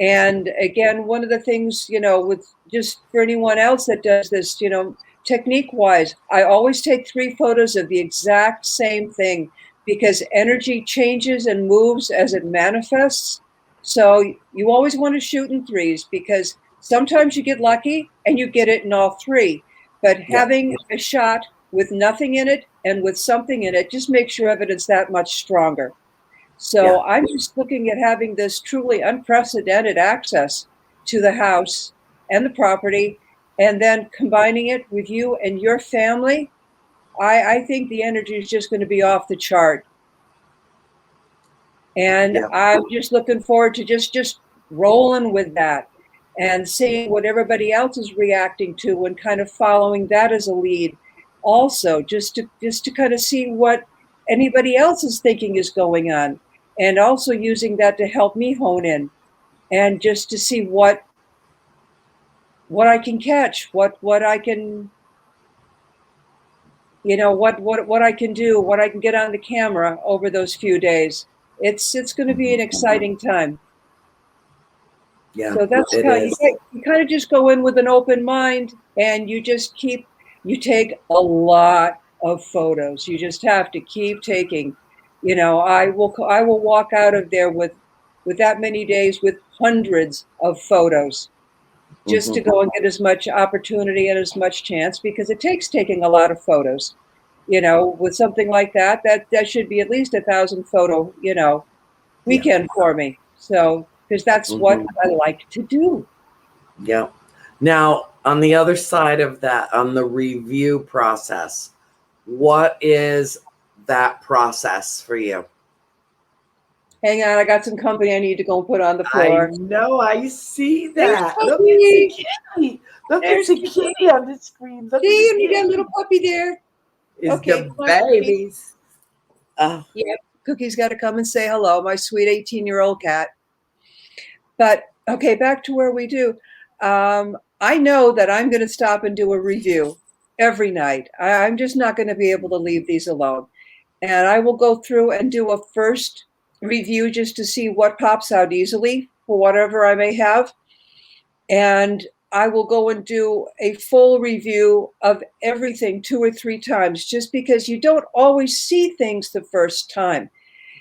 Speaker 3: And again, one of the things, you know, with just for anyone else that does this, you know, technique wise, I always take 3 photos of the exact same thing, because energy changes and moves as it manifests. So you always want to shoot in 3s, because sometimes you get lucky and you get it in all 3. But having a shot with nothing in it and with something in it just makes your evidence that much stronger. So I'm just looking at having this truly unprecedented access to the house and the property, and then combining it with you and your family, I think the energy is just going to be off the chart. And
Speaker 2: Yeah.
Speaker 3: I'm just looking forward to just rolling with that and seeing what everybody else is reacting to and kind of following that as a lead also, just to kind of see what anybody else is thinking is going on, and also using that to help me hone in and just to see what I can catch, what I can, what I can do, what I can get on the camera over those few days. It's going to be an exciting time.
Speaker 2: Yeah,
Speaker 3: So that's
Speaker 2: it
Speaker 3: how
Speaker 2: is.
Speaker 3: you kind of just go in with an open mind, and you take a lot of photos. You just have to keep taking. I will walk out of there with that many days with hundreds of photos, just to go and get as much opportunity and as much chance, because it takes taking a lot of photos. With something like that should be at least 1,000 photo, weekend for me. So, because that's what I like to do.
Speaker 2: Yeah. Now, on the other side of that, on the review process, what is that process for you?
Speaker 3: Hang on, I got some company I need to go and put on the floor.
Speaker 2: I know, I see that.
Speaker 3: There's
Speaker 2: Look,
Speaker 3: Cookie.
Speaker 2: it's a kitty. Look,
Speaker 3: There's
Speaker 2: it's a kitty on the screen. Look,
Speaker 3: See,
Speaker 2: at
Speaker 3: you got a little puppy there.
Speaker 2: it's
Speaker 3: Okay,
Speaker 2: the
Speaker 3: come on, Cookie.
Speaker 2: babies.
Speaker 3: Yeah, Cookie's got to come and say hello, my sweet 18-year-old cat. But okay, back to where we do. I know that I'm going to stop and do a review every night. I'm just not going to be able to leave these alone. And I will go through and do a first review just to see what pops out easily for whatever I may have. And I will go and do a full review of everything 2 or 3 times, just because you don't always see things the first time.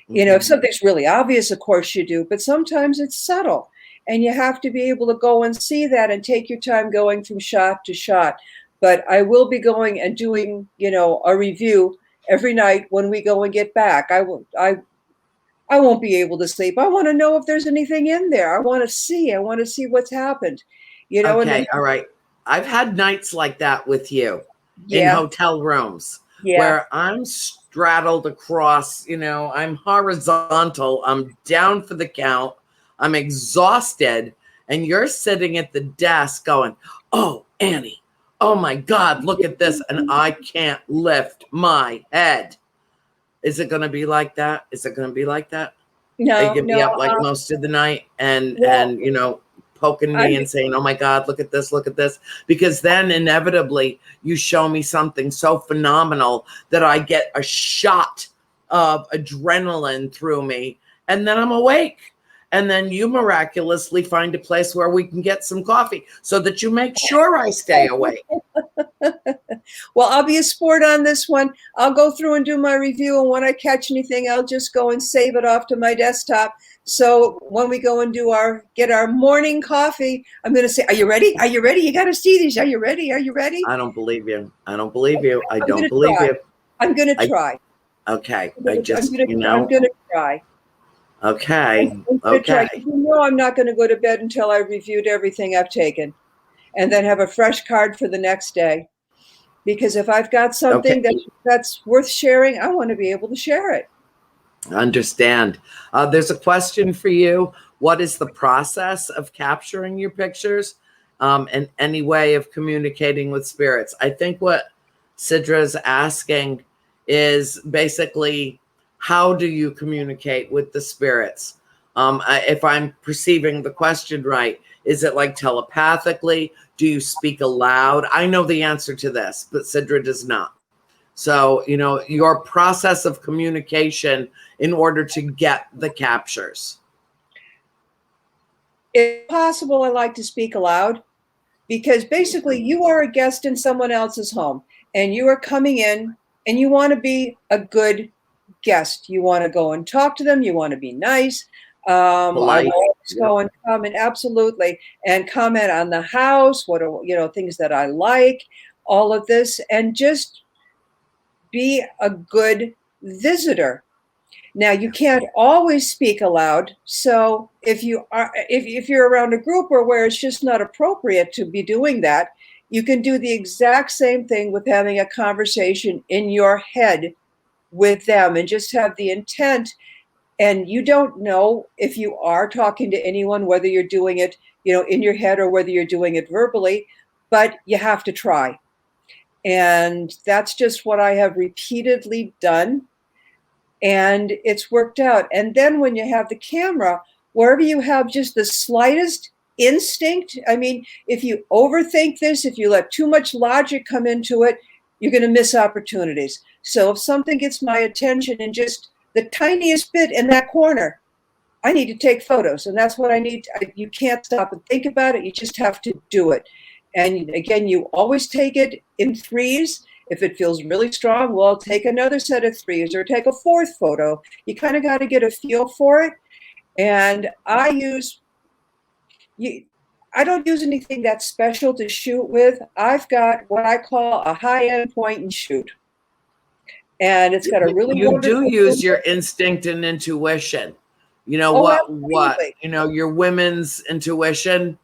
Speaker 3: If something's really obvious, of course you do, but sometimes it's subtle, and you have to be able to go and see that and take your time going from shot to shot. But I will be going and doing, a review every night when we go and get back. I won't be able to sleep. I want to know if there's anything in there. I want to see what's happened,
Speaker 2: Okay,
Speaker 3: and then,
Speaker 2: all right. I've had nights like that with you in
Speaker 3: yeah,
Speaker 2: hotel rooms
Speaker 3: yeah.
Speaker 2: where I'm straddled across, I'm horizontal, I'm down for the count, I'm exhausted, and you're sitting at the desk going, "Oh, Annie, oh my God, look at this," and I can't lift my head. Is it going to be like that? Is it going to be like that? Are you
Speaker 3: No,
Speaker 2: going to be up like most of the night and poking me and saying, "Oh my God, look at this, look at this," because then inevitably you show me something so phenomenal that I get a shot of adrenaline through me, and then I'm awake. And then you miraculously find a place where we can get some coffee so that you make sure I stay awake.
Speaker 3: Well, I'll be a sport on this one. I'll go through and do my review, and when I catch anything, I'll just go and save it off to my desktop. So when we go and get our morning coffee, I'm going to say, "Are you ready? Are you ready? You got to see these. Are you ready? Are you ready?"
Speaker 2: I don't believe you. I don't believe you. I
Speaker 3: I'm
Speaker 2: don't
Speaker 3: gonna
Speaker 2: believe
Speaker 3: try.
Speaker 2: you.
Speaker 3: I'm going to try.
Speaker 2: Okay.
Speaker 3: I'm going to try.
Speaker 2: Okay.
Speaker 3: I'm going to try. I'm not going to go to bed until I've reviewed everything I've taken, and then have a fresh card for the next day. Because if I've got something that's worth sharing, I want to be able to share it.
Speaker 2: Understand. There's a question for you. What is the process of capturing your pictures, and any way of communicating with spirits? I think what Sidra is asking is basically, how do you communicate with the spirits? If I'm perceiving the question right, is it like telepathically? Do you speak aloud? I know the answer to this, but Sidra does not. So, your process of communication in order to get the captures.
Speaker 3: If possible, I like to speak aloud, because basically you are a guest in someone else's home, and you are coming in, and you want to be a good guest. You want to go and talk to them. You want to be nice. I always go and comment, absolutely, and comment on the house, what are, things that I like, all of this, and just be a good visitor. Now, you can't always speak aloud. So if you're around a group where it's just not appropriate to be doing that, You can do the exact same thing with having a conversation in your head with them and just have the intent. And you don't know if you are talking to anyone, whether you're doing it, in your head or whether you're doing it verbally, but you have to try. And that's just what I have repeatedly done. And it's worked out. And then when you have the camera, wherever you have just the slightest instinct, I mean, if you overthink this, if you let too much logic come into it, you're going to miss opportunities. So if something gets my attention in just the tiniest bit in that corner, I need to take photos. And that's what I need. You can't stop and think about it. You just have to do it. And again, you always take it in threes. If it feels really strong, well, take another set of threes or take a fourth photo. You kind of got to get a feel for it. And I don't use anything that's special to shoot with. I've got what I call a high-end point and shoot. And it's got a really
Speaker 2: You do use your instinct and intuition.
Speaker 3: Absolutely.
Speaker 2: Your women's intuition.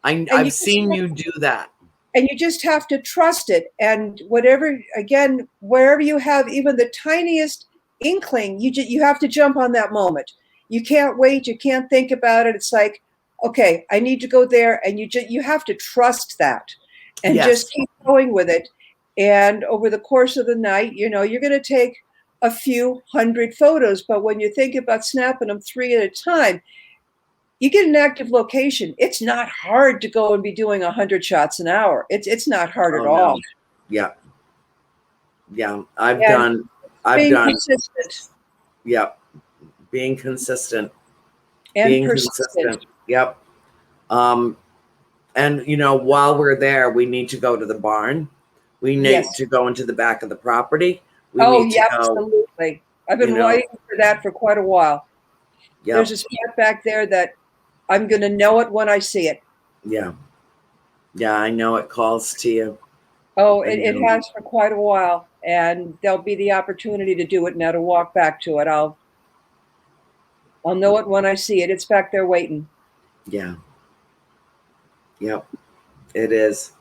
Speaker 2: I've seen you do that.
Speaker 3: And you just have to trust it. And wherever you have even the tiniest inkling, you have to jump on that moment. You can't wait. You can't think about it. It's like, okay, I need to go there. And you have to trust that and just keep going with it. And over the course of the night, you're going to take a few hundred photos. But when you think about snapping them 3 at a time, you get an active location. It's not hard to go and be doing 100 shots an hour. It's not hard at all.
Speaker 2: Yeah. I've done
Speaker 3: consistent.
Speaker 2: Yeah. Being consistent.
Speaker 3: And
Speaker 2: being
Speaker 3: persistent.
Speaker 2: Consistent. Yep. And while we're there, we need to go to the barn. We need to go into the back of the property.
Speaker 3: Absolutely. I've been waiting for that for quite a while.
Speaker 2: Yep.
Speaker 3: There's a spot back there that I'm going to know it when I see it.
Speaker 2: Yeah. Yeah, I know it calls to you.
Speaker 3: Oh, it has for quite a while. And there'll be the opportunity to do it now, to walk back to it. I'll know it when I see it. It's back there waiting.
Speaker 2: Yeah. Yep. It is.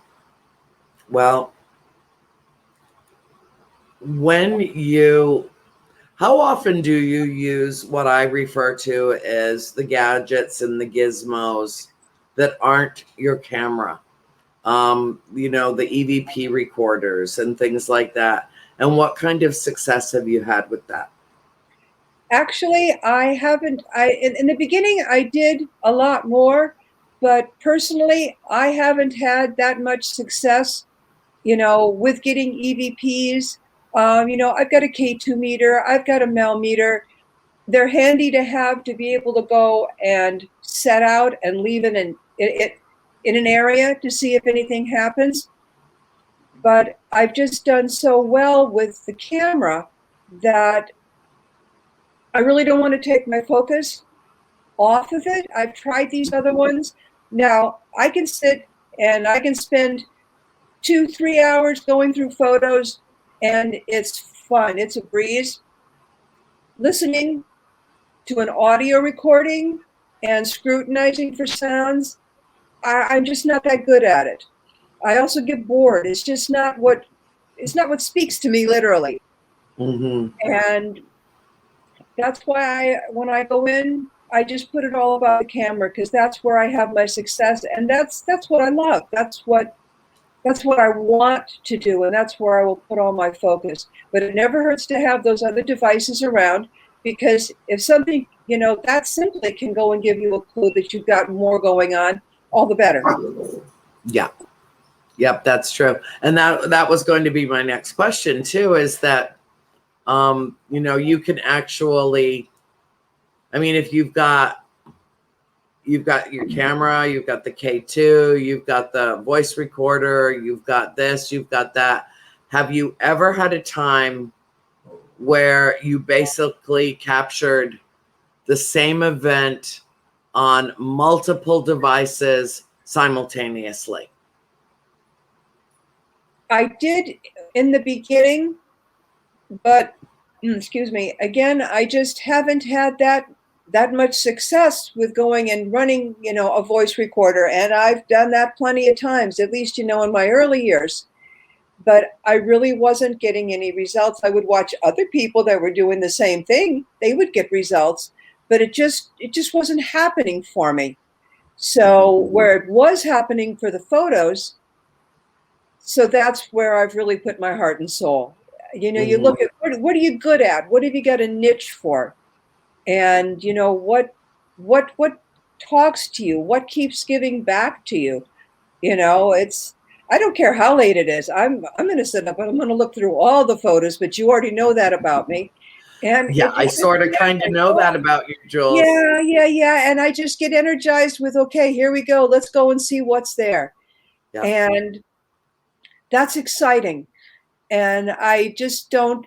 Speaker 2: Well, how often do you use what I refer to as the gadgets and the gizmos that aren't your camera? The EVP recorders and things like that. And what kind of success have you had with that?
Speaker 3: Actually, I haven't. In the beginning, I did a lot more, but personally, I haven't had that much success, with getting EVPs. I've got a K2 meter. I've got a Mel meter. They're handy to have to be able to go and set out and leave it in an area to see if anything happens. But I've just done so well with the camera that I really don't want to take my focus off of it. I've tried these other ones. Now I can sit and I can spend 2-3 hours going through photos, and it's fun. It's a breeze. Listening to an audio recording and scrutinizing for sounds, I'm just not that good at it. I also get bored. It's just not what speaks to me, literally.
Speaker 2: Mm-hmm.
Speaker 3: And that's why when I go in, I just put it all about the camera, because that's where I have my success, and that's what I love. That's what I want to do, and that's where I will put all my focus. But it never hurts to have those other devices around, because if something, that simply can go and give you a clue that you've got more going on, all the better.
Speaker 2: Yeah. Yep, that's true. And that was going to be my next question too, is that, you can actually, if you've got your camera, you've got the K2, you've got the voice recorder, you've got this, you've got that. Have you ever had a time where you basically captured the same event on multiple devices simultaneously?
Speaker 3: I did in the beginning, but excuse me, again, I just haven't had that that much success with going and running, a voice recorder. And I've done that plenty of times, at least, in my early years. But I really wasn't getting any results. I would watch other people that were doing the same thing. They would get results, but it just wasn't happening for me. So where it was happening for the photos, so that's where I've really put my heart and soul. You look at what are you good at? What have you got a niche for? And what talks to you? What keeps giving back to you? It's, I don't care how late it is. I'm going to sit up and I'm going to look through all the photos, but you already know that about me. And
Speaker 2: yeah, I sort of kind of know that about you, Jules.
Speaker 3: Yeah. And I just get energized with, okay, here we go. Let's go and see what's there. Yeah. And that's exciting. And I just don't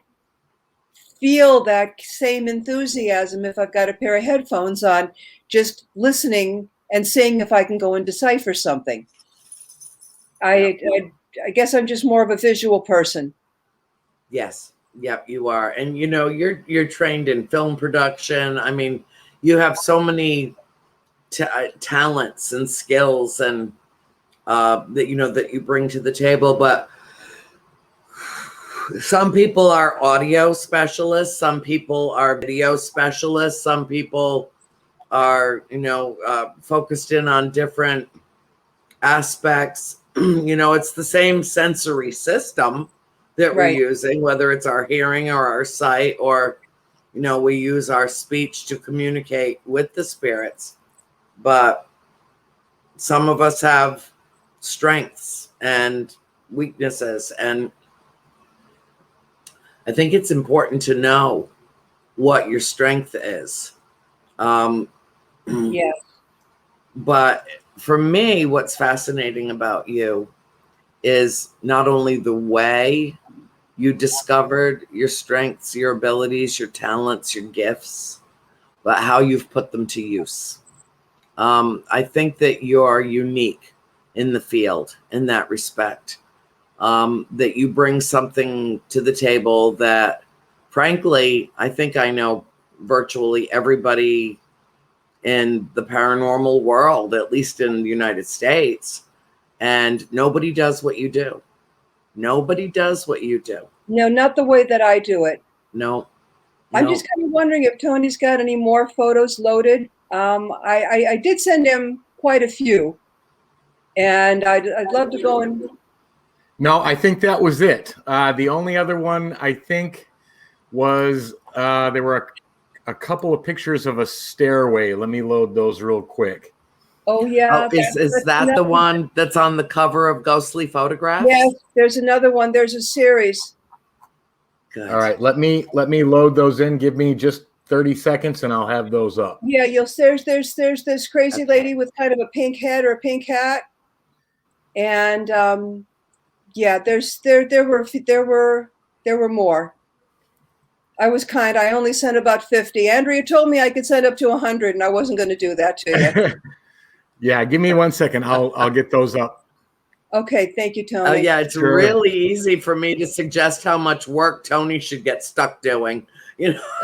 Speaker 3: feel that same enthusiasm if I've got a pair of headphones on, just listening and seeing if I can go and decipher something. I guess I'm just more of a visual person.
Speaker 2: Yes. Yep, you are. And you're trained in film production. I mean, you have so many talents and skills and that you bring to the table, but some people are audio specialists, some people are video specialists, some people are focused in on different aspects. It's the same sensory system that we're using, whether it's our hearing or our sight, or we use our speech to communicate with the spirits. But some of us have strengths and weaknesses, and I think it's important to know what your strength is.
Speaker 3: Yes.
Speaker 2: But for me, what's fascinating about you is not only the way you discovered your strengths, your abilities, your talents, your gifts, but how you've put them to use. I think that you're unique in the field in that respect, that you bring something to the table that, frankly, I think I know virtually everybody in the paranormal world, at least in the United States, and nobody does what you do. Nobody does what you do.
Speaker 3: No, not the way that I do it.
Speaker 2: No.
Speaker 3: I'm just kind of wondering if Tony's got any more photos loaded. I did send him quite a few, and I'd love to go and.
Speaker 1: No, I think that was it. The only other one I think was there were a couple of pictures of a stairway. Let me load those real quick.
Speaker 3: Oh, yeah.
Speaker 2: Is that the one that's on the cover of Ghostly Photographs?
Speaker 3: Yes, there's another one. There's a series.
Speaker 2: Good.
Speaker 1: All right, let me load those in. Give me just 30 seconds and I'll have those up.
Speaker 3: Yeah, there's this crazy lady with kind of a pink head or a pink hat. And yeah, there were more. I was kind. I only sent about 50. Andrea told me I could send up to 100, and I wasn't going to do that to you.
Speaker 1: Yeah, give me 1 second. I'll get those up.
Speaker 3: Okay, thank you, Tony.
Speaker 2: Oh yeah, it's really easy for me to suggest how much work Tony should get stuck doing.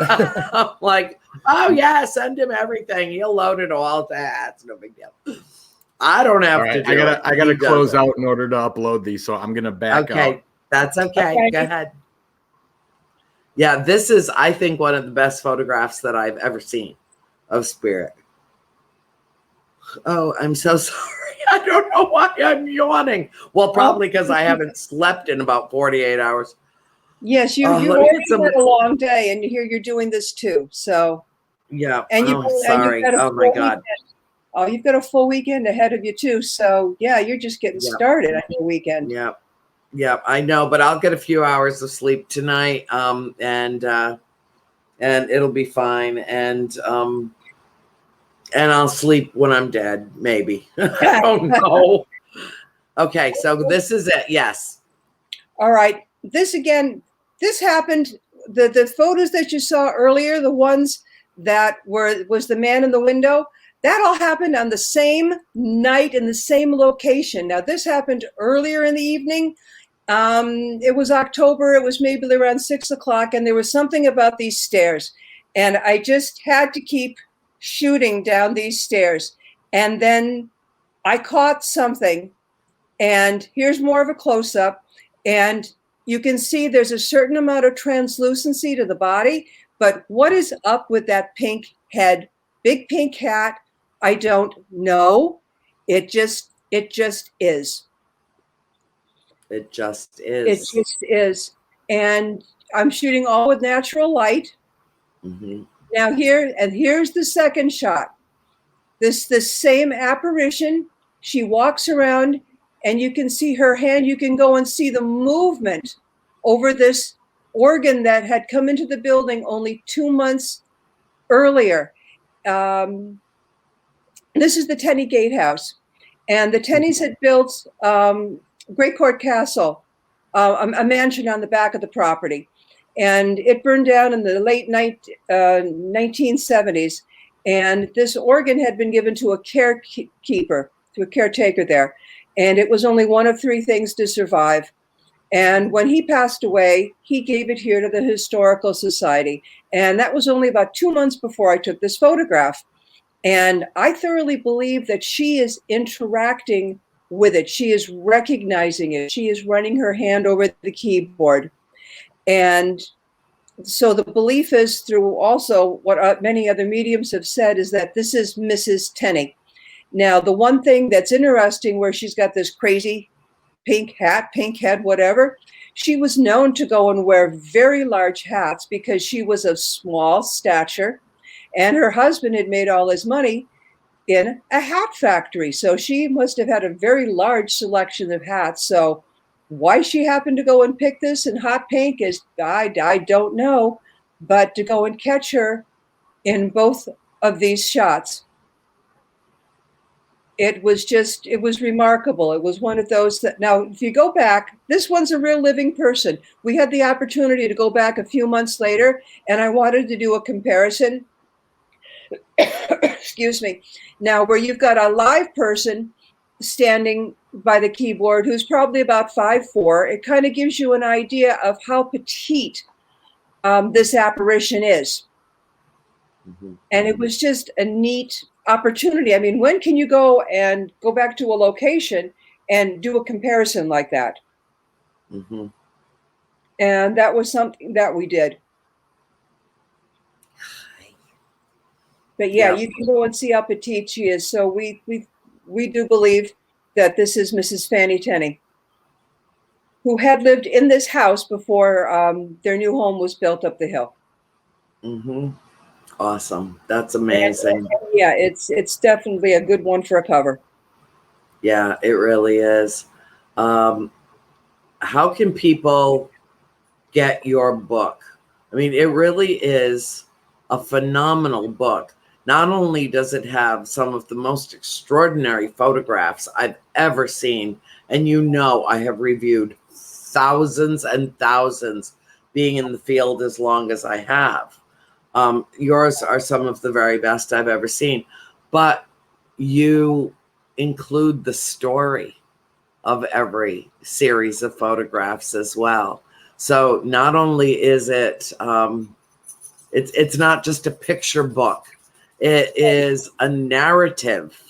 Speaker 2: I'm like, oh yeah, send him everything. He'll load it all. That's no big deal. I don't have to do it.
Speaker 1: I gotta close out in order to upload these, so I'm gonna back out.
Speaker 2: Okay, that's okay. Go ahead. Yeah, this is, I think, one of the best photographs that I've ever seen of spirit. Oh, I'm so sorry. I don't know why I'm yawning. Well, probably because I haven't slept in about 48 hours.
Speaker 3: Yes, you already had a long day, and here you're doing this too. So
Speaker 2: yeah,
Speaker 3: and
Speaker 2: sorry. Oh my God.
Speaker 3: Oh, you've got a full weekend ahead of you too. So yeah, you're just getting started on your weekend.
Speaker 2: Yeah. Yeah, I know, but I'll get a few hours of sleep tonight, and it'll be fine, and I'll sleep when I'm dead, maybe. I don't know. Okay, so this is it. Yes.
Speaker 3: All right. This happened. The photos that you saw earlier, the ones that was the man in the window, that all happened on the same night in the same location. Now, this happened earlier in the evening. It was October. It was maybe around 6 o'clock, and there was something about these stairs, and I just had to keep shooting down these stairs. And then I caught something, and here's more of a close-up, and you can see there's a certain amount of translucency to the body, but what is up with that pink head, big pink hat? I don't know. It just is.
Speaker 2: It just
Speaker 3: It
Speaker 2: is.
Speaker 3: just is. And I'm shooting all with natural light.
Speaker 2: Mm-hmm.
Speaker 3: Now here's the second shot. This same apparition, she walks around and you can see her hand. You can go and see the movement over this organ that had come into the building only 2 months earlier. This is the Tenney Gatehouse. And the Tenneys had built Great Court Castle, a mansion on the back of the property. And it burned down in the late 1970s. And this organ had been given to a caretaker there. And it was only one of 3 things to survive. And when he passed away, he gave it here to the Historical Society. And that was only about 2 months before I took this photograph. And I thoroughly believe that she is interacting with it. She is recognizing it. She is running her hand over the keyboard. And so the belief is, through also what many other mediums have said, is that this is Mrs. Tenney. Now, the one thing that's interesting, where she's got this crazy pink hat, pink head, whatever, she was known to go and wear very large hats because she was of small stature. And her husband had made all his money in a hat factory. So she must have had a very large selection of hats. So why she happened to go and pick this in hot pink is, I don't know. But to go and catch her in both of these shots, it was remarkable. It was one of those that, now, if you go back, this one's a real living person. We had the opportunity to go back a few months later, and I wanted to do a comparison. Excuse me. Now, where you've got a live person standing by the keyboard who's probably about 5'4", it kind of gives you an idea of how petite this apparition is. Mm-hmm. And it was just a neat opportunity. I mean, when can you go back to a location and do a comparison like that? Mm-hmm. And that was something that we did. But yeah, you can go and see how petite she is. So we do believe that this is Mrs. Fanny Tenney, who had lived in this house before their new home was built up the hill.
Speaker 2: Mm-hmm. Awesome. That's amazing.
Speaker 3: And yeah, it's definitely a good one for a cover.
Speaker 2: Yeah, it really is. How can people get your book? I mean, it really is a phenomenal book. Not only does it have some of the most extraordinary photographs I've ever seen, and I have reviewed thousands and thousands, being in the field as long as I have. Yours are some of the very best I've ever seen, but you include the story of every series of photographs as well. So not only is it, it's not just a picture book. It is a narrative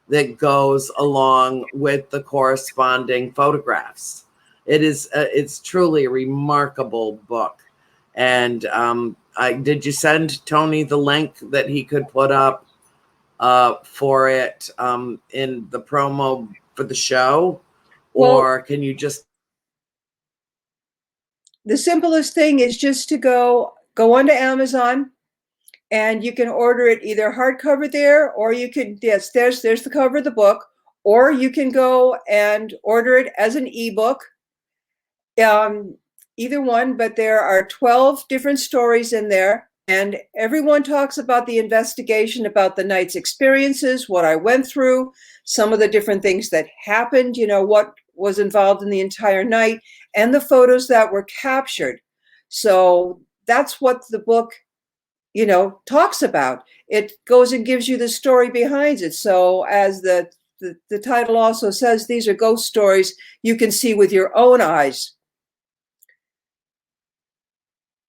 Speaker 2: that goes along with the corresponding photographs. It's truly a remarkable book. And did you send Tony the link that he could put up for it in the promo for the show? Or can you just?
Speaker 3: The simplest thing is just to go onto Amazon, and you can order it either hardcover there, or you can, there's the cover of the book, or you can go and order it as an ebook. Either one, but there are 12 different stories in there, and everyone talks about the investigation, about the night's experiences, what I went through, some of the different things that happened, what was involved in the entire night, and the photos that were captured. So that's what the book talks about. It goes and gives you the story behind it. So as the title also says, these are ghost stories you can see with your own eyes.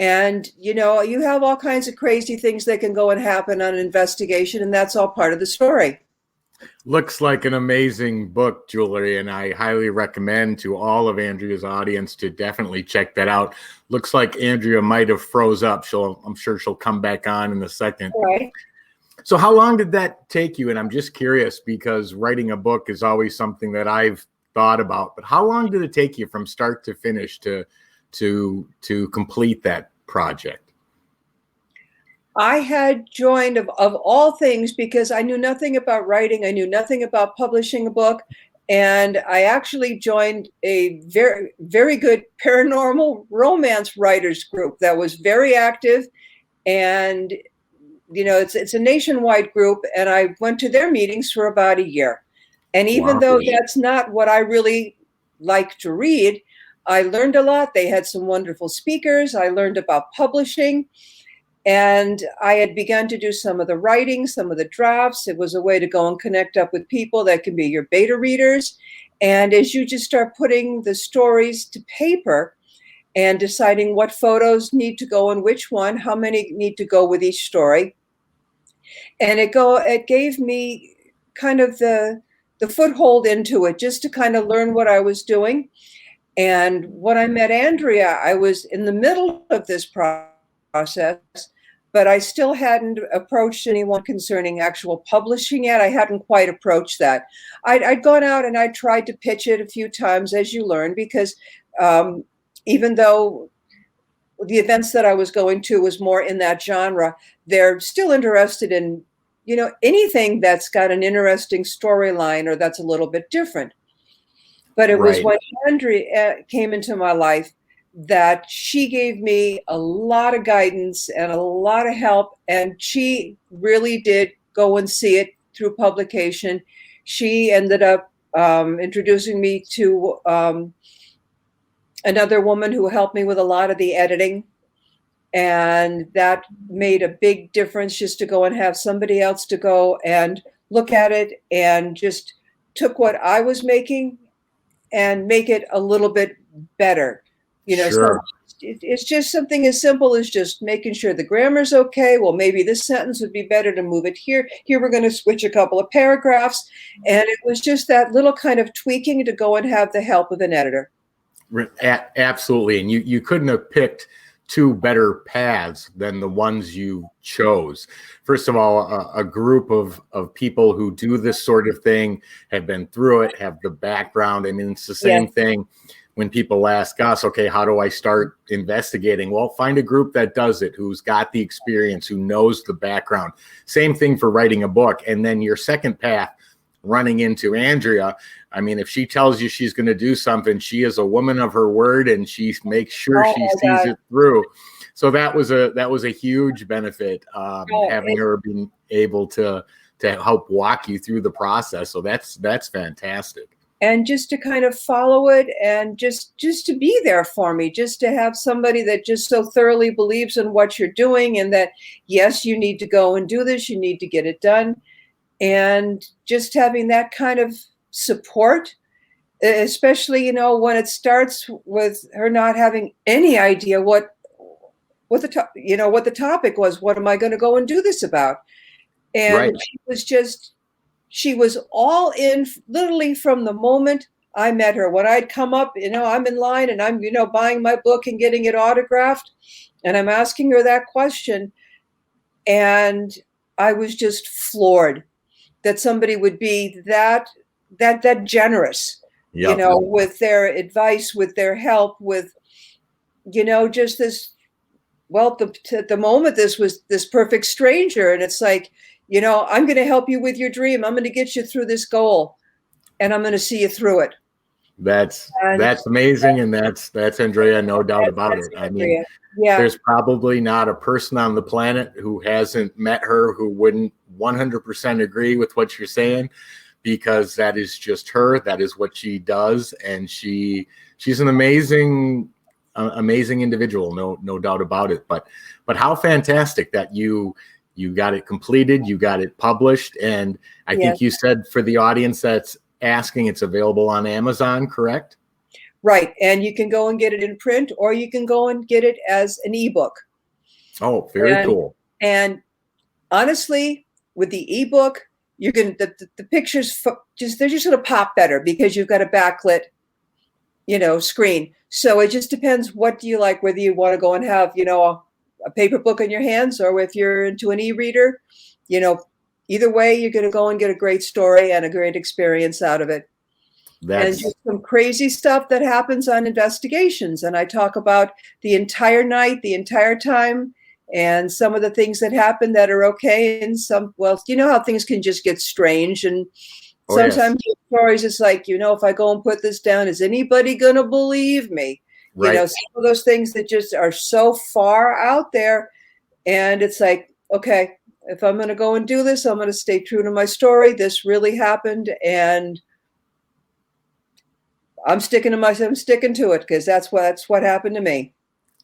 Speaker 3: And, you have all kinds of crazy things that can go and happen on an investigation, and that's all part of the story.
Speaker 1: Looks like an amazing book, Julie, and I highly recommend to all of Andrea's audience to definitely check that out. Looks like Andrea might have froze up. I'm sure she'll come back on in a second.
Speaker 3: All right.
Speaker 1: So how long did that take you? And I'm just curious because writing a book is always something that I've thought about. But how long did it take you from start to finish to complete that project?
Speaker 3: I had joined, of all things, because I knew nothing about writing. I knew nothing about publishing a book. And I actually joined a very, very good paranormal romance writers group that was very active. And, it's a nationwide group. And I went to their meetings for about a year. And even though that's not what I really like to read, I learned a lot. They had some wonderful speakers. I learned about publishing. And I had begun to do some of the writing, some of the drafts. It was a way to go and connect up with people that can be your beta readers. And as you just start putting the stories to paper and deciding what photos need to go in which one, how many need to go with each story. And it gave me kind of the foothold into it, just to kind of learn what I was doing. And when I met Andrea, I was in the middle of this process, but I still hadn't approached anyone concerning actual publishing yet. I hadn't quite approached that. I'd gone out and I tried to pitch it a few times, as you learn, because even though the events that I was going to was more in that genre, they're still interested in, anything that's got an interesting storyline or that's a little bit different. But it was when Andrea came into my life that she gave me a lot of guidance and a lot of help. And she really did go and see it through publication. She ended up introducing me to another woman who helped me with a lot of the editing. And that made a big difference, just to go and have somebody else to go and look at it and just took what I was making and make it a little bit better.
Speaker 1: Sure.
Speaker 3: So it's just something as simple as just making sure the grammar's okay. Well, maybe this sentence would be better to move it here. Here we're going to switch a couple of paragraphs. And it was just that little kind of tweaking to go and have the help of an editor.
Speaker 1: Absolutely. And you couldn't have picked two better paths than the ones you chose. First of all, a group of people who do this sort of thing, have been through it, have the background, and it's the same thing when people ask us, okay, how do I start investigating? Well, find a group that does it, who's got the experience, who knows the background. Same thing for writing a book. And then your second path, running into Andrea. I mean, if she tells you she's going to do something, she is a woman of her word, and she makes sure she sees it through. So that was a huge benefit, having her being able to help walk you through the process. So that's fantastic.
Speaker 3: And just to kind of follow it, and just to be there for me, just to have somebody that just so thoroughly believes in what you're doing, and that, yes, you need to go and do this, you need to get it done. And just having that kind of support, especially, when it starts with her not having any idea what the topic was. What am I going to go and do this about? And she was all in, literally from the moment I met her. When I'd come up, I'm in line and I'm, buying my book and getting it autographed, and I'm asking her that question. And I was just floored that somebody would be that generous, with their advice, with their help, with, just this, at the moment, this was this perfect stranger. And it's like, I'm going to help you with your dream. I'm going to get you through this goal, and I'm going to see you through it.
Speaker 1: That's amazing. And that's Andrea, no doubt about it. I mean, there's probably not a person on the planet who hasn't met her who wouldn't 100% agree with what you're saying, because that is just her. That is what she does. And she's an amazing individual. No doubt about it. But how fantastic that you got it completed, you got it published. And I think you said, for the audience that's asking, it's available on Amazon, correct?
Speaker 3: Right. And you can go and get it in print, or you can go and get it as an ebook.
Speaker 1: Oh, very cool.
Speaker 3: And honestly, with the ebook, you're going to, the pictures they're just going to pop better because you've got a backlit, screen. So it just depends. What do you like, whether you want to go and have, a paper book in your hands, or if you're into an e-reader, either way, you're going to go and get a great story and a great experience out of it. And just some crazy stuff that happens on investigations. And I talk about the entire night, the entire time, and some of the things that happen that are okay. And some, well, you know how things can just get strange. And sometimes stories, it's like, if I go and put this down, is anybody going to believe me?
Speaker 1: Right.
Speaker 3: Some of those things that just are so far out there. And it's like, okay, if I'm going to go and do this, I'm going to stay true to my story. This really happened. And I'm sticking to it because that's what happened to me.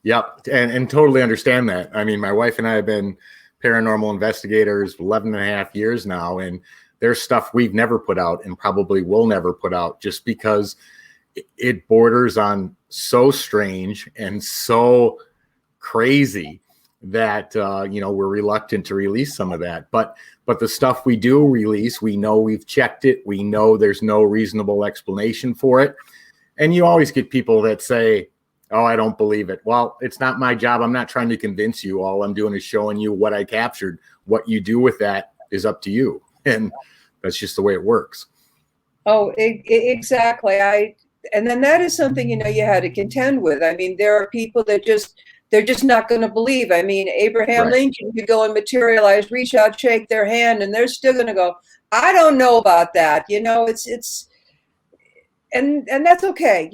Speaker 1: Yep. And totally understand that. I mean, my wife and I have been paranormal investigators 11 and a half years now, and there's stuff we've never put out and probably will never put out just because it borders on so strange and so crazy that, we're reluctant to release some of that. But the stuff we do release, we know we've checked it. We know there's no reasonable explanation for it. And you always get people that say, oh, I don't believe it. Well, it's not my job. I'm not trying to convince you. All I'm doing is showing you what I captured. What you do with that is up to you. And that's just the way it works.
Speaker 3: Oh, exactly. And then that is something, you had to contend with. I mean, there are people that they're just not going to believe. I mean, Abraham Lincoln could go and materialize, reach out, shake their hand, and they're still going to go, I don't know about that. And that's okay.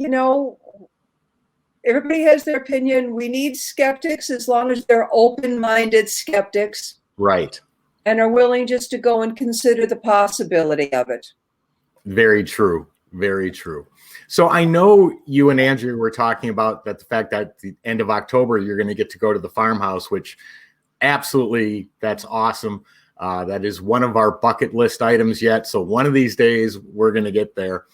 Speaker 3: Everybody has their opinion. We need skeptics as long as they're open-minded skeptics.
Speaker 1: Right.
Speaker 3: And are willing just to go and consider the possibility of it.
Speaker 1: Very true. Very true. So I know you and Andrew were talking about the fact that at the end of October, you're going to get to go to the farmhouse, which absolutely, that's awesome. That is one of our bucket list items yet. So one of these days we're going to get there.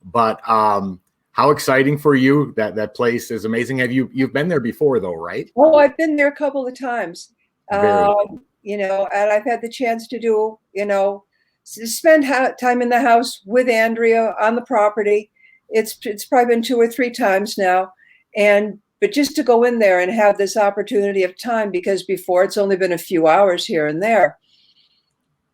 Speaker 1: But how exciting for you. That place is amazing. You've been there before though, right?
Speaker 3: Oh, I've been there a couple of times.
Speaker 1: Very
Speaker 3: and I've had the chance to do, spend time in the house with Andrea on the property. It's probably been 2 or 3 times now. But just to go in there and have this opportunity of time, because before it's only been a few hours here and there.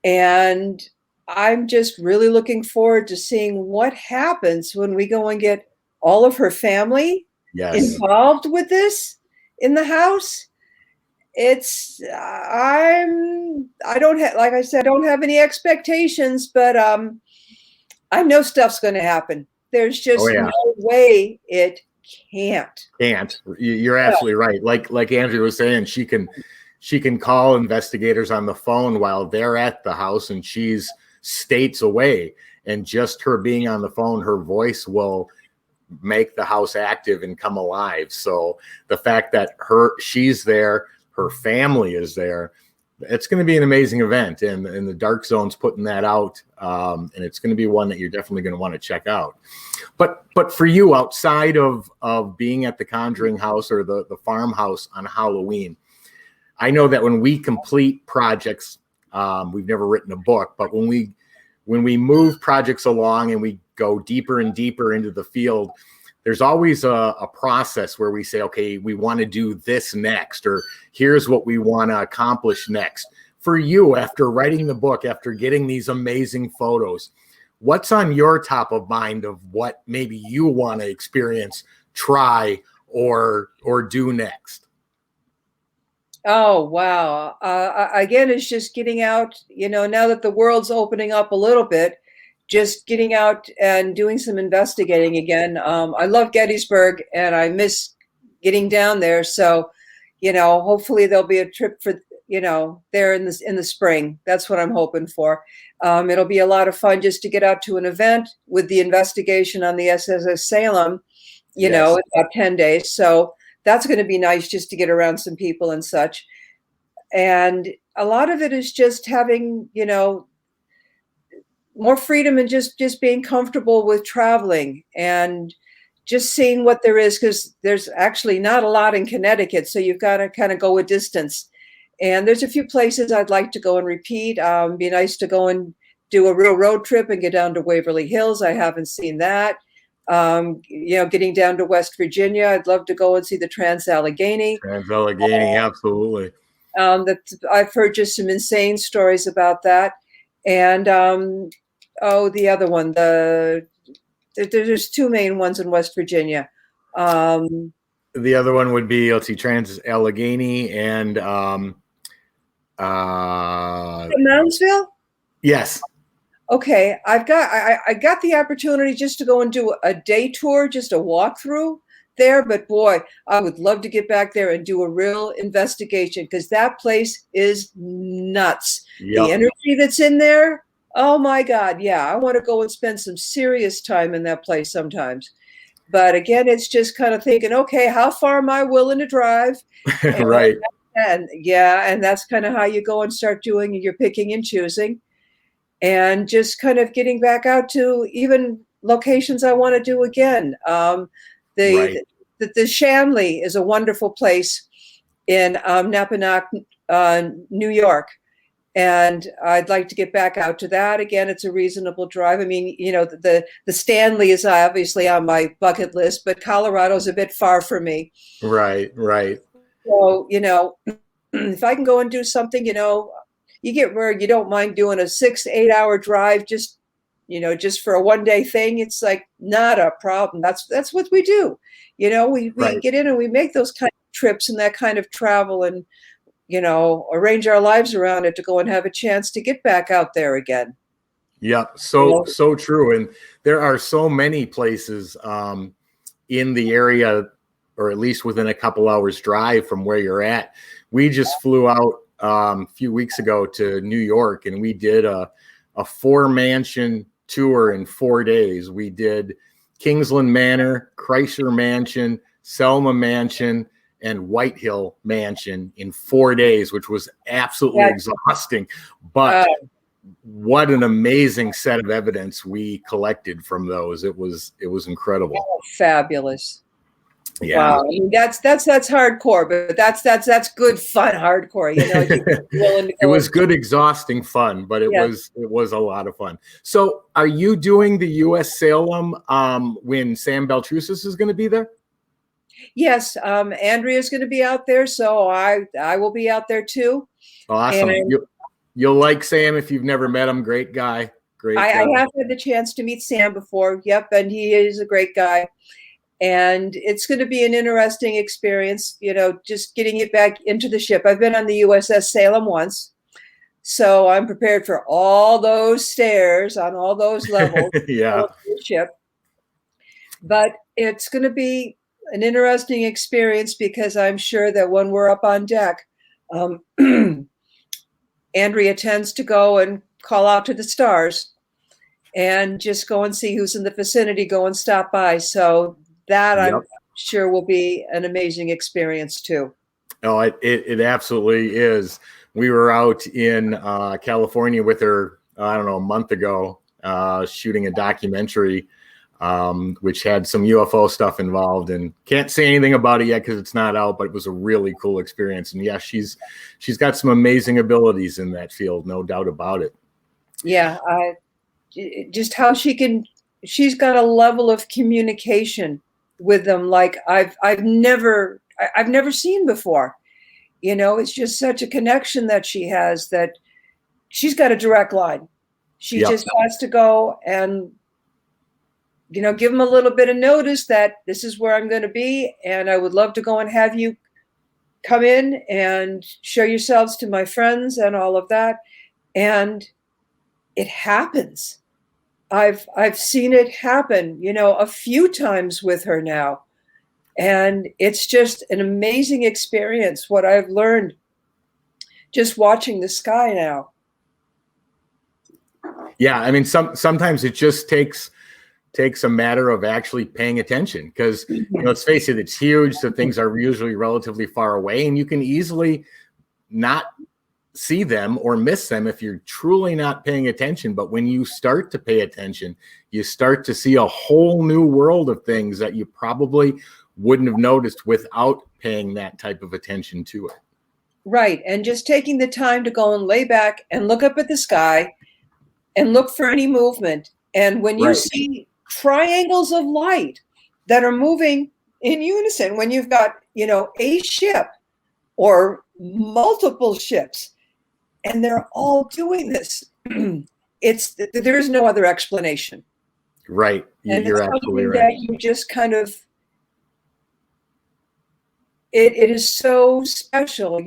Speaker 3: And I'm just really looking forward to seeing what happens when we go and get all of her family involved with this in the house. I don't have, like I said, I don't have any expectations, but I know stuff's going to happen. There's just no way it can't.
Speaker 1: You're absolutely right. Like Andrew was saying, she can call investigators on the phone while they're at the house, and she's states away, and just her being on the phone, her voice will make the house active and come alive. So the fact that she's there, her family is there, it's going to be an amazing event, and the Dark Zone's putting that out, and it's going to be one that you're definitely going to want to check out. But for you, outside of being at the Conjuring House or the farmhouse on Halloween, I know that when we complete projects, we've never written a book, but when we move projects along and we go deeper and deeper into the field, there's always a process where we say, okay, we want to do this next, or here's what we want to accomplish next. For you, after writing the book, after getting these amazing photos, what's on your top of mind of what maybe you want to experience, try, or do next?
Speaker 3: Oh, wow. Again, it's just getting out, now that the world's opening up a little bit, just getting out and doing some investigating again. I love Gettysburg and I miss getting down there. So, hopefully there'll be a trip for, there in the spring. That's what I'm hoping for. It'll be a lot of fun just to get out to an event with the investigation on the SSS Salem, in about 10 days. So that's going to be nice just to get around some people and such. And a lot of it is just having, more freedom and just being comfortable with traveling and just seeing what there is, because there's actually not a lot in Connecticut, so you've got to kind of go a distance. And there's a few places I'd like to go and repeat. Be nice to go and do a real road trip and get down to Waverly Hills. I haven't seen that. Getting down to West Virginia, I'd love to go and see the Trans-Allegheny.
Speaker 1: Trans-Allegheny, absolutely.
Speaker 3: I've heard just some insane stories about that. And the other one, there's two main ones in West Virginia.
Speaker 1: The other one would be, let's see, Trans-Allegheny and
Speaker 3: Moundsville?
Speaker 1: Yes.
Speaker 3: Okay, I got the opportunity just to go and do a day tour, just a walkthrough there. But boy, I would love to get back there and do a real investigation, because that place is nuts.
Speaker 1: Yep.
Speaker 3: The energy that's in there, oh my God, yeah, I want to go and spend some serious time in that place sometimes. But again, it's just kind of thinking, okay, how far am I willing to drive?
Speaker 1: Right.
Speaker 3: And that's kind of how you go and start doing your picking and choosing. And just kind of getting back out to even locations I want to do again. The Shanley is a wonderful place in Napanoch, New York. And I'd like to get back out to that again. It's a reasonable drive. I mean, the Stanley is obviously on my bucket list, but Colorado's a bit far for me.
Speaker 1: Right.
Speaker 3: So, if I can go and do something, you get where you don't mind doing a 6-8 hour drive, just for a one-day thing. It's like not a problem. That's what we do. We get in and we make those kind of trips and that kind of travel, and arrange our lives around it to go and have a chance to get back out there again.
Speaker 1: Yeah, so true. And there are so many places in the area, or at least within a couple hours drive from where you're at. We just flew out a few weeks ago to New York, and we did a 4-mansion tour in 4 days. We did Kingsland Manor, Kreischer Mansion, Selma Mansion, and White Hill Mansion in 4 days, which was absolutely exhausting. But what an amazing set of evidence we collected from those. It was incredible.
Speaker 3: Oh, fabulous.
Speaker 1: Yeah.
Speaker 3: Wow. I mean, that's hardcore, but that's good fun hardcore.
Speaker 1: It was good, exhausting fun, but it was a lot of fun. So are you doing the US Salem when Sam Beltrusis is going to be there?
Speaker 3: Yes, Andrea's going to be out there, so I will be out there too.
Speaker 1: Awesome. And you'll like Sam if you've never met him. Great guy. I
Speaker 3: have had the chance to meet Sam before. Yep, and he is a great guy. And it's going to be an interesting experience, just getting it back into the ship. I've been on the USS Salem once, so I'm prepared for all those stairs on all those levels.
Speaker 1: Yeah.
Speaker 3: Of the ship. But it's going to be an interesting experience, because I'm sure that when we're up on deck, Andrea tends to go and call out to the stars and just go and see who's in the vicinity, go and stop by. So that I'm sure will be an amazing experience too.
Speaker 1: Oh, it absolutely is. We were out in California with her, I don't know, a month ago, shooting a documentary, which had some UFO stuff involved, and can't say anything about it yet because it's not out, but it was a really cool experience. And yeah, she's got some amazing abilities in that field, no doubt about it.
Speaker 3: Yeah. Just how she's got a level of communication with them like I've never seen before. It's just such a connection that she has, that she's got a direct line. She just has to go and give them a little bit of notice that this is where I'm going to be, and I would love to go and have you come in and show yourselves to my friends and all of that. And it happens. I've seen it happen, a few times with her now. And it's just an amazing experience, what I've learned just watching the sky now. Yeah,
Speaker 1: I mean, sometimes it just takes a matter of actually paying attention, because let's face it, it's huge. So things are usually relatively far away, and you can easily not see them or miss them if you're truly not paying attention. But when you start to pay attention, you start to see a whole new world of things that you probably wouldn't have noticed without paying that type of attention to it.
Speaker 3: Right. And just taking the time to go and lay back and look up at the sky and look for any movement. And when you see triangles of light that are moving in unison, when you've got, a ship or multiple ships, and they're all doing this, there's no other explanation.
Speaker 1: Right.
Speaker 3: And
Speaker 1: you're absolutely right.
Speaker 3: That you just kind of, it is so special.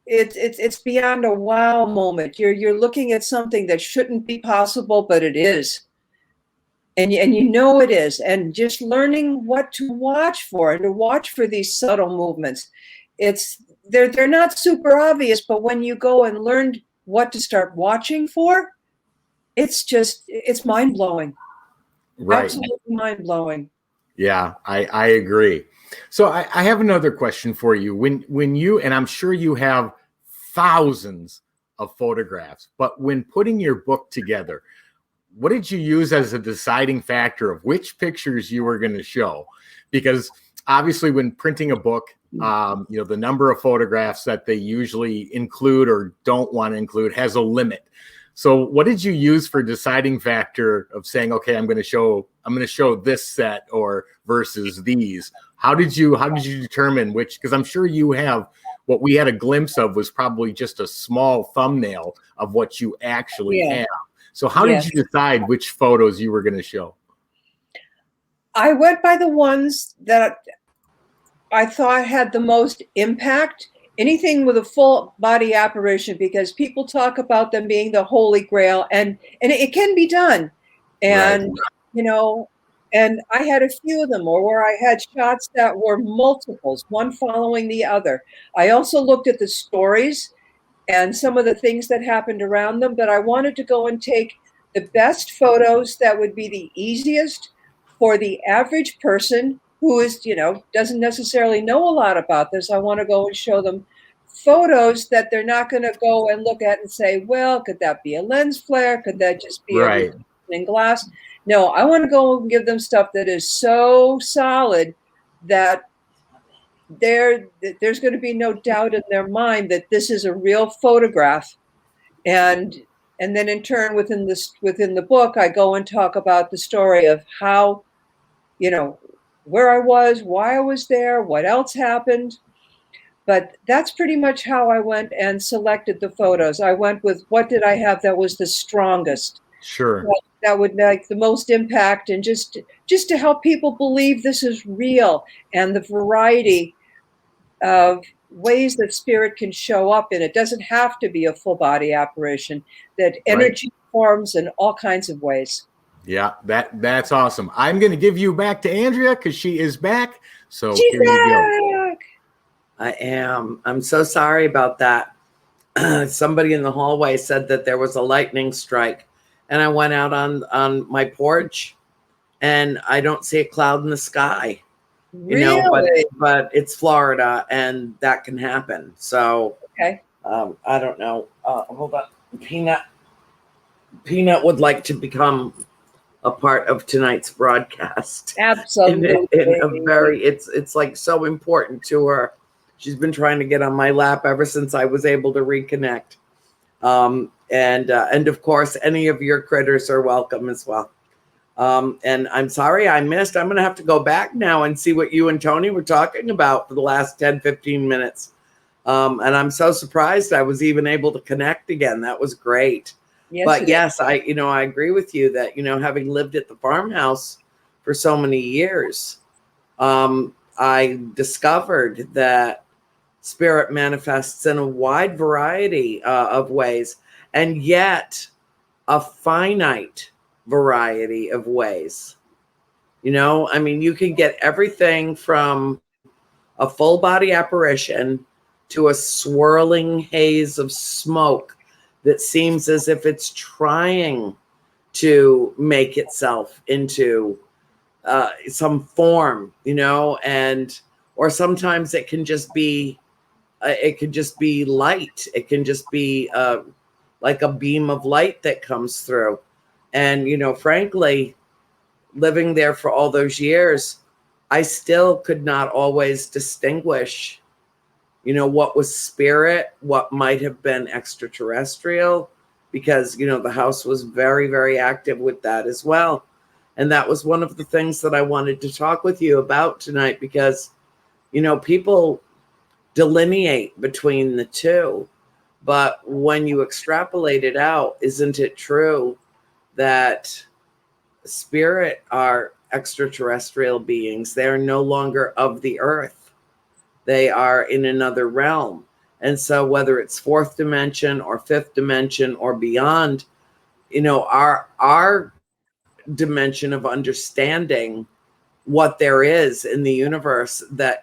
Speaker 3: It's beyond a wow moment. You're looking at something that shouldn't be possible, but it is. And it is. And just learning what to watch for and to watch for these subtle movements. They're not super obvious, but when you go and learn what to start watching for, it's mind-blowing.
Speaker 1: Right.
Speaker 3: Absolutely mind-blowing.
Speaker 1: Yeah, I agree. So I have another question for you. When you, and I'm sure you have thousands of photographs, but when putting your book together, what did you use as a deciding factor of which pictures you were going to show? Because obviously when printing a book, the number of photographs that they usually include or don't want to include has a limit. So what did you use for deciding factor of saying, okay, I'm going to show this set or versus these? How did you determine which? Because I'm sure you have, what we had a glimpse of was probably just a small thumbnail of what you actually have. So how did you decide which photos you were going to show?
Speaker 3: I went by the ones that I thought had the most impact. Anything with a full body apparition, because people talk about them being the holy grail, and it can be done. And, and I had a few of them, or where I had shots that were multiples, one following the other. I also looked at the stories and some of the things that happened around them, but I wanted to go and take the best photos that would be the easiest for the average person who is, doesn't necessarily know a lot about this. I want to go and show them photos that they're not going to go and look at and say, well, could that be a lens flare? Could that just be a in glass? No, I want to go and give them stuff that is so solid that there's going to be no doubt in their mind that this is a real photograph. And then in turn, within the book, I go and talk about the story of how, where I was, why I was there, what else happened. But that's pretty much how I went and selected the photos. I went with what did I have that was the strongest.
Speaker 1: Sure.
Speaker 3: That would make the most impact, and just to help people believe this is real, and the variety of ways that spirit can show up. And it doesn't have to be a full body apparition, that energy forms in all kinds of ways.
Speaker 1: Yeah, that's awesome. I'm going to give you back to Andrea because she is back. So
Speaker 3: She's
Speaker 1: here you go.
Speaker 2: Back. I am. I'm so sorry about that. Somebody in the hallway said that there was a lightning strike, and I went out on my porch and I don't see a cloud in the sky.
Speaker 3: Really?
Speaker 2: But it's Florida and that can happen. So
Speaker 3: okay.
Speaker 2: I don't know. Hold on. Peanut would like to become a part of tonight's broadcast.
Speaker 3: Absolutely.
Speaker 2: In a very, it's like so important to her. She's been trying to get on my lap ever since I was able to reconnect. And of course, any of your critters are welcome as well. And I'm sorry I missed. I'm going to have to go back now and see what you and Tony were talking about for the last 10, 15 minutes. And I'm so surprised I was even able to connect again. That was great. Yes, but yes, I agree with you that, having lived at the farmhouse for so many years, I discovered that spirit manifests in a wide variety of ways, and yet a finite variety of ways. You can get everything from a full body apparition to a swirling haze of smoke that seems as if it's trying to make itself into some form, or sometimes it can just be it could just be light. It can just be like a beam of light that comes through. And, frankly, living there for all those years, I still could not always distinguish, what was spirit, what might have been extraterrestrial, because, the house was very, very active with that as well. And that was one of the things that I wanted to talk with you about tonight, because, people delineate between the two. But when you extrapolate it out, isn't it true that spirit are extraterrestrial beings? They are no longer of the earth. They are in another realm. And so whether it's fourth dimension or fifth dimension or beyond, our dimension of understanding what there is in the universe that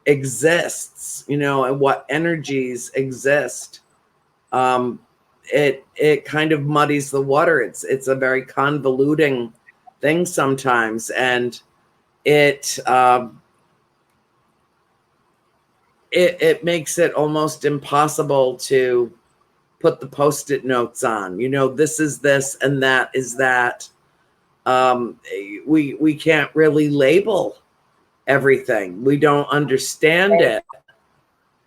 Speaker 2: exists, and what energies exist, it kind of muddies the water. It's a very convoluting thing sometimes, and it makes it almost impossible to put the Post-it notes on. This is this and that is that. We can't really label everything. We don't understand it,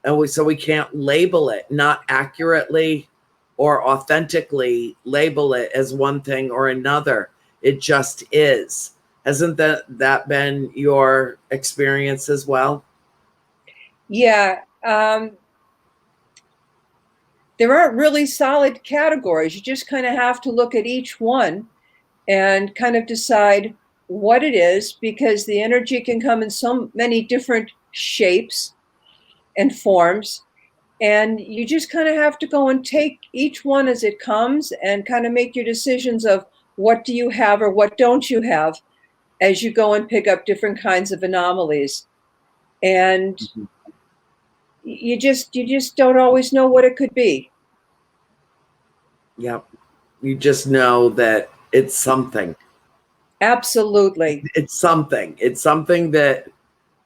Speaker 2: and so we can't label it, not accurately or authentically label it as one thing or another. It just is. Hasn't that been your experience as well?
Speaker 3: Yeah. There aren't really solid categories. You just kind of have to look at each one and kind of decide what it is, because the energy can come in so many different shapes and forms. And you just kind of have to go and take each one as it comes and kind of make your decisions of what do you have or what don't you have as you go and pick up different kinds of anomalies. And you just don't always know what it could be.
Speaker 2: Yep. You just know that it's something.
Speaker 3: Absolutely.
Speaker 2: It's something. It's something that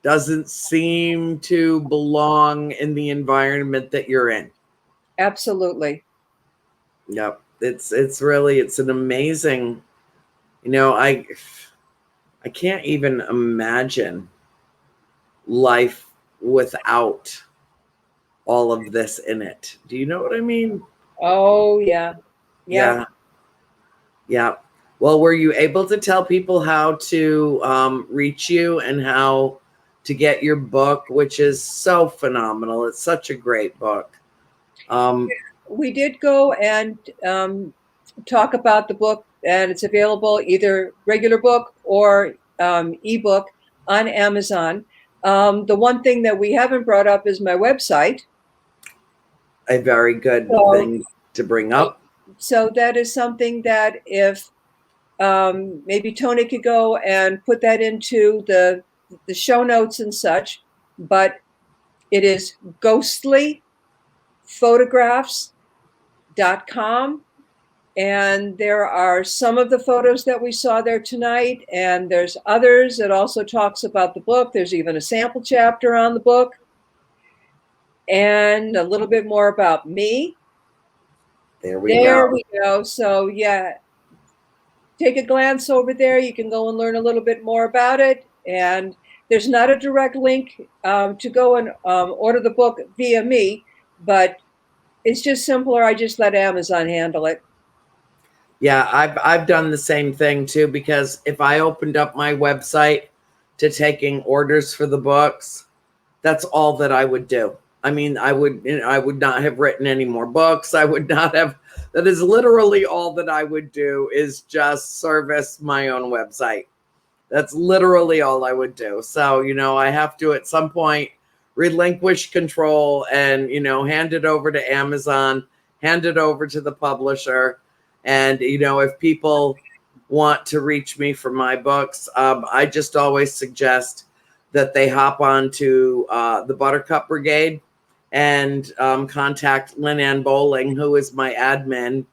Speaker 2: doesn't seem to belong in the environment that you're in.
Speaker 3: Absolutely.
Speaker 2: Yep. It's really, it's an amazing, I can't even imagine life without all of this in it. Do you know what I mean?
Speaker 3: Oh, yeah.
Speaker 2: Yeah. Yeah. Well, were you able to tell people how to reach you and how to get your book, which is so phenomenal? It's such a great book.
Speaker 3: We did go and talk about the book, and it's available either regular book or ebook on Amazon. The one thing that we haven't brought up is my website.
Speaker 2: A very good thing to bring up.
Speaker 3: So that is something that if maybe Tony could go and put that into the show notes and such, but it is ghostlyphotographs.com. And there are some of the photos that we saw there tonight, and there's others that also talks about the book. There's even a sample chapter on the book and a little bit more about me.
Speaker 2: There we
Speaker 3: go. So yeah, take a glance over there. You can go and learn a little bit more about it. And there's not a direct link to go and order the book via me, but it's just simpler. I just let Amazon handle it.
Speaker 2: Yeah, I've done the same thing too, because if I opened up my website to taking orders for the books, that's all that I would do. I mean, I would not have written any more books. I would not have. That is literally all that I would do, is just service my own website. That's literally all I would do. So, I have to at some point relinquish control and, hand it over to Amazon, hand it over to the publisher. And, if people want to reach me for my books, I just always suggest that they hop on to the Buttercup Brigade and contact Lynn Ann Bowling, who is my admin,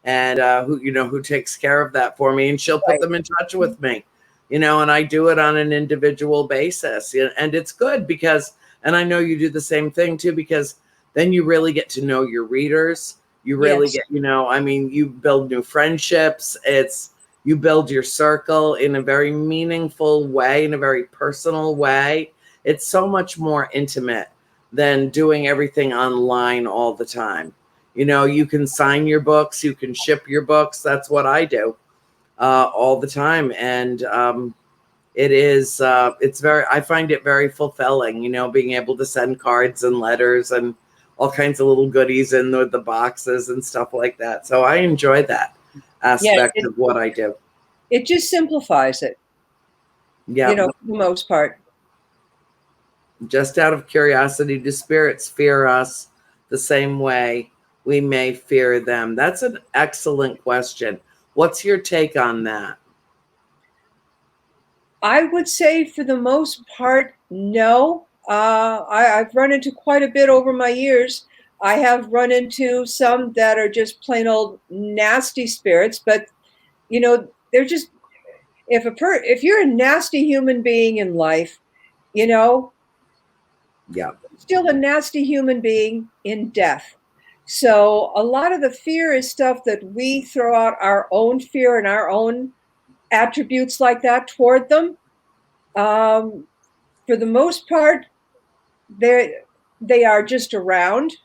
Speaker 2: and who takes care of that for me. And she'll put them in touch with me, and I do it on an individual basis. And it's good because, And I know you do the same thing too, because then you really get to know your readers. You really
Speaker 3: Yes.
Speaker 2: get, you build new friendships. You build your circle in a very meaningful way, in a very personal way. It's so much more intimate than doing everything online all the time. You can sign your books, you can ship your books. That's what I do all the time. And I find it very fulfilling, being able to send cards and letters and all kinds of little goodies in the boxes and stuff like that. So I enjoy that aspect of what I do.
Speaker 3: It just simplifies it.
Speaker 2: Yeah.
Speaker 3: For the most part.
Speaker 2: Just out of curiosity, do spirits fear us the same way we may fear them? That's an excellent question. What's your take on that?
Speaker 3: I would say for the most part, no. I've run into quite a bit over my years. I have run into some that are just plain old nasty spirits, but they're just, if you're a nasty human being in life,
Speaker 2: Yeah.
Speaker 3: still a nasty human being in death. So a lot of the fear is stuff that we throw out our own fear and our own attributes like that toward them. For the most part, they are just around.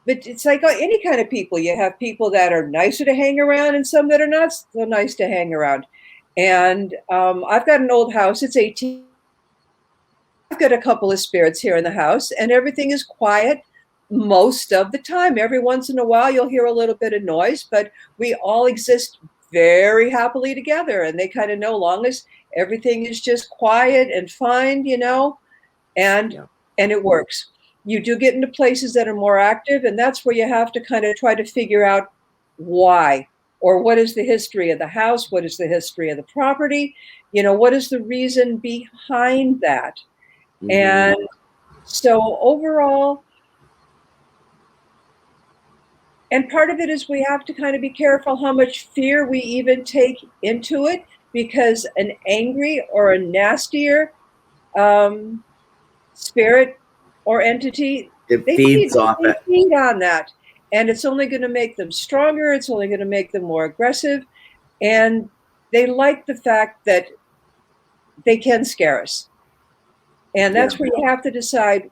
Speaker 3: But it's like any kind of people. You have people that are nicer to hang around and some that are not so nice to hang around. And I've got an old house. It's 18. I've got a couple of spirits here in the house, and everything is quiet most of the time. Every once in a while, you'll hear a little bit of noise, but we all exist very happily together. And they kind of know, long as everything is just quiet and fine, and it works. You do get into places that are more active, and that's where you have to kind of try to figure out why, or what is the history of the house, what is the history of the property, what is the reason behind that. Mm-hmm. And so overall, and part of it is we have to kind of be careful how much fear we even take into it, because an angry or a nastier spirit or entity,
Speaker 2: they feed
Speaker 3: on that, and it's only going to make them stronger. It's only going to make them more aggressive, and they like the fact that they can scare us. And that's where you have to decide,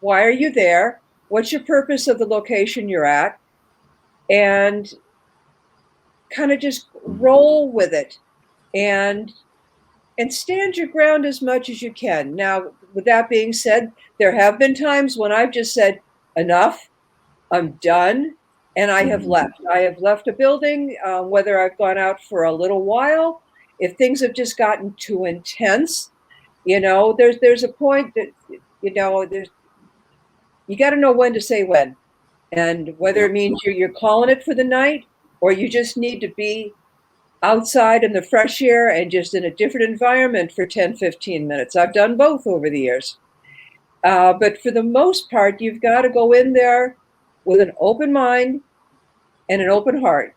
Speaker 3: why are you there? What's your purpose of the location you're at? And kind of just roll with it and stand your ground as much as you can. Now, with that being said, there have been times when I've just said, enough, I'm done, and I have left. I have left a building, whether I've gone out for a little while, if things have just gotten too intense. There's a point that, you got to know when to say when, and whether it means you're calling it for the night, or you just need to be outside in the fresh air and just in a different environment for 10, 15 minutes. I've done both over the years. But for the most part, you've got to go in there with an open mind and an open heart,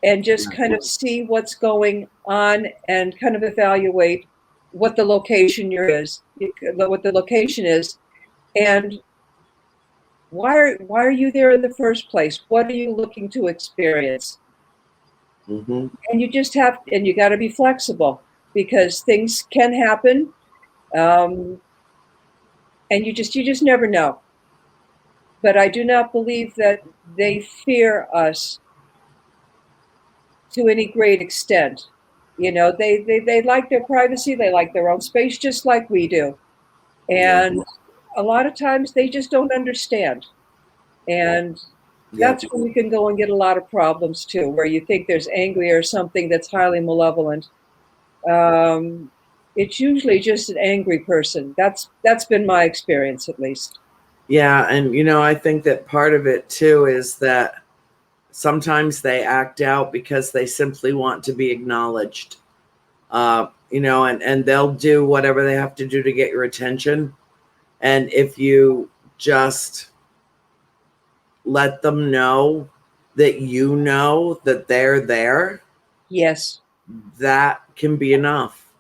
Speaker 3: and just kind of see what's going on and kind of evaluate what the location is, and why are you there in the first place? What are you looking to experience? Mm-hmm. And you just you got to be flexible, because things can happen, and you just never know. But I do not believe that they fear us to any great extent. They like their privacy, they like their own space, just like we do. And a lot of times they just don't understand. And that's where we can go and get a lot of problems too, where you think there's angry or something that's highly malevolent. It's usually just an angry person. That's been my experience, at least.
Speaker 2: Yeah, and I think that part of it too is that sometimes they act out because they simply want to be acknowledged. And they'll do whatever they have to do to get your attention. And if you just let them know that that they're there,
Speaker 3: yes,
Speaker 2: that can be enough.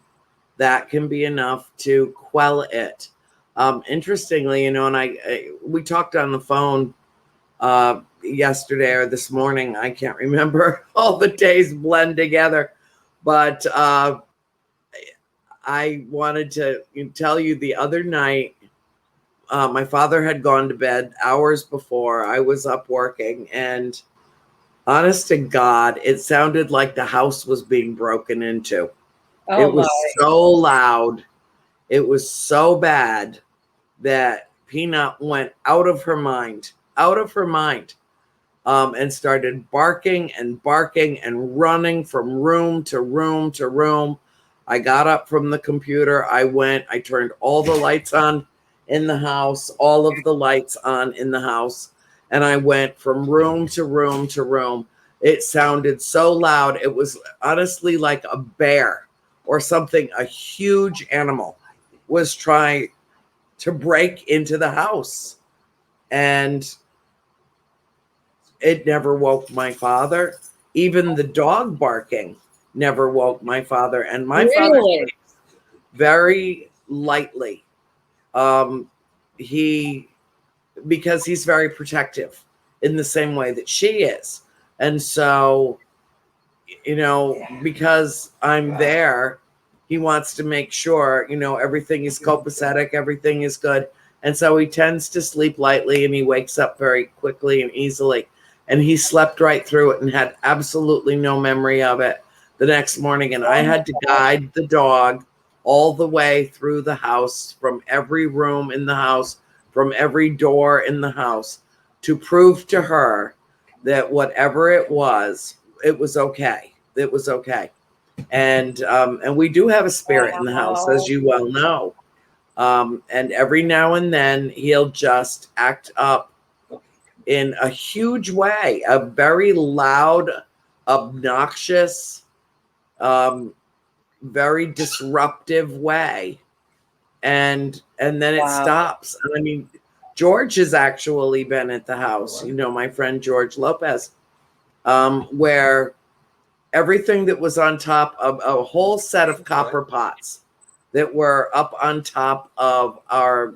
Speaker 2: That can be enough to quell it. Interestingly, and we talked on the phone yesterday or this morning. I can't remember. All the days blend together. But I wanted to tell you the other night, my father had gone to bed hours before. I was up working, and honest to God, it sounded like the house was being broken into.
Speaker 3: Oh,
Speaker 2: it was so loud. It was so bad that Peanut went out of her mind, and started barking and running from room to room to room. I got up from the computer. I turned all the lights on in the house, all of the lights on in the house. And I went from room to room to room. It sounded so loud. It was honestly like a bear or something. A huge animal was trying to break into the house. And it never woke my father. Even the dog barking never woke my father. And my father sleeps very lightly. Because he's very protective in the same way that she is. And so, because I'm there, he wants to make sure, everything is copacetic, everything is good. And so he tends to sleep lightly, and he wakes up very quickly and easily. And he slept right through it and had absolutely no memory of it the next morning. And I had to guide the dog all the way through the house, from every room in the house, from every door in the house, to prove to her that whatever it was okay. It was okay. And we do have a spirit in the house, as you well know. And every now and then he'll just act up in a huge way, a very loud, obnoxious, very disruptive way. And then it stops. I mean, George has actually been at the house, my friend George Lopez, where everything that was on top of a whole set of copper pots that were up on top of our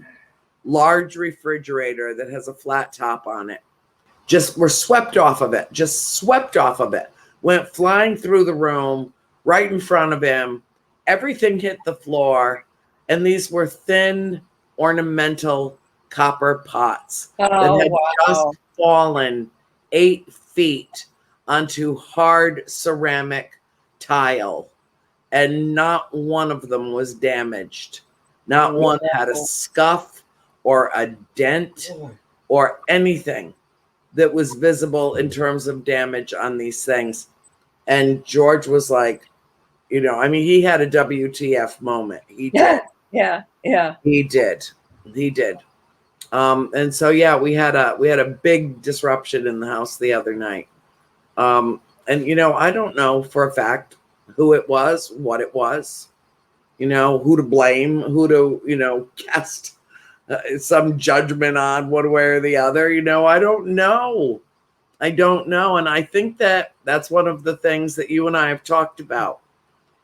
Speaker 2: large refrigerator that has a flat top on it, just were swept off of it, went flying through the room right in front of him. Everything hit the floor. And these were thin, ornamental copper pots that had just fallen 8 feet onto hard ceramic tile. And not one of them was damaged. Not one had a scuff or a dent or anything that was visible in terms of damage on these things. And George was like, he had a WTF moment. He did.
Speaker 3: Yeah.
Speaker 2: He did. And so, we had a big disruption in the house the other night. And I don't know for a fact who it was, what it was, who to blame, who to, cast some judgment on one way or the other. I don't know. And I think that's one of the things that you and I have talked about.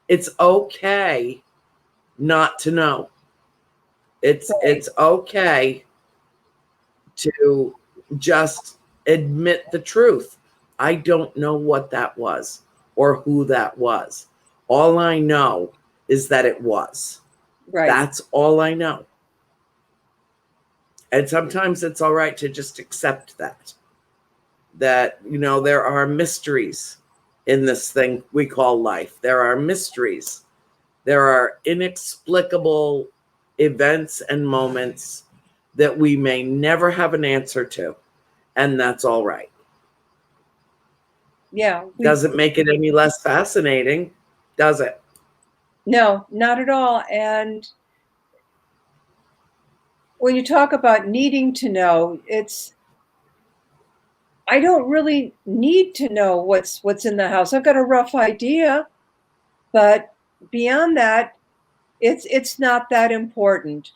Speaker 2: It's okay not to know. It's okay to just admit the truth. I don't know what that was or who that was. All I know is that it was.
Speaker 3: Right.
Speaker 2: That's all I know. And sometimes it's all right to just accept that there are mysteries in this thing we call life. There are mysteries. There are inexplicable events and moments that we may never have an answer to. And that's all right.
Speaker 3: Yeah.
Speaker 2: Doesn't make it any less fascinating, does it?
Speaker 3: No, not at all. And when you talk about needing to know, I don't really need to know what's in the house. I've got a rough idea, but beyond that, it's not that important.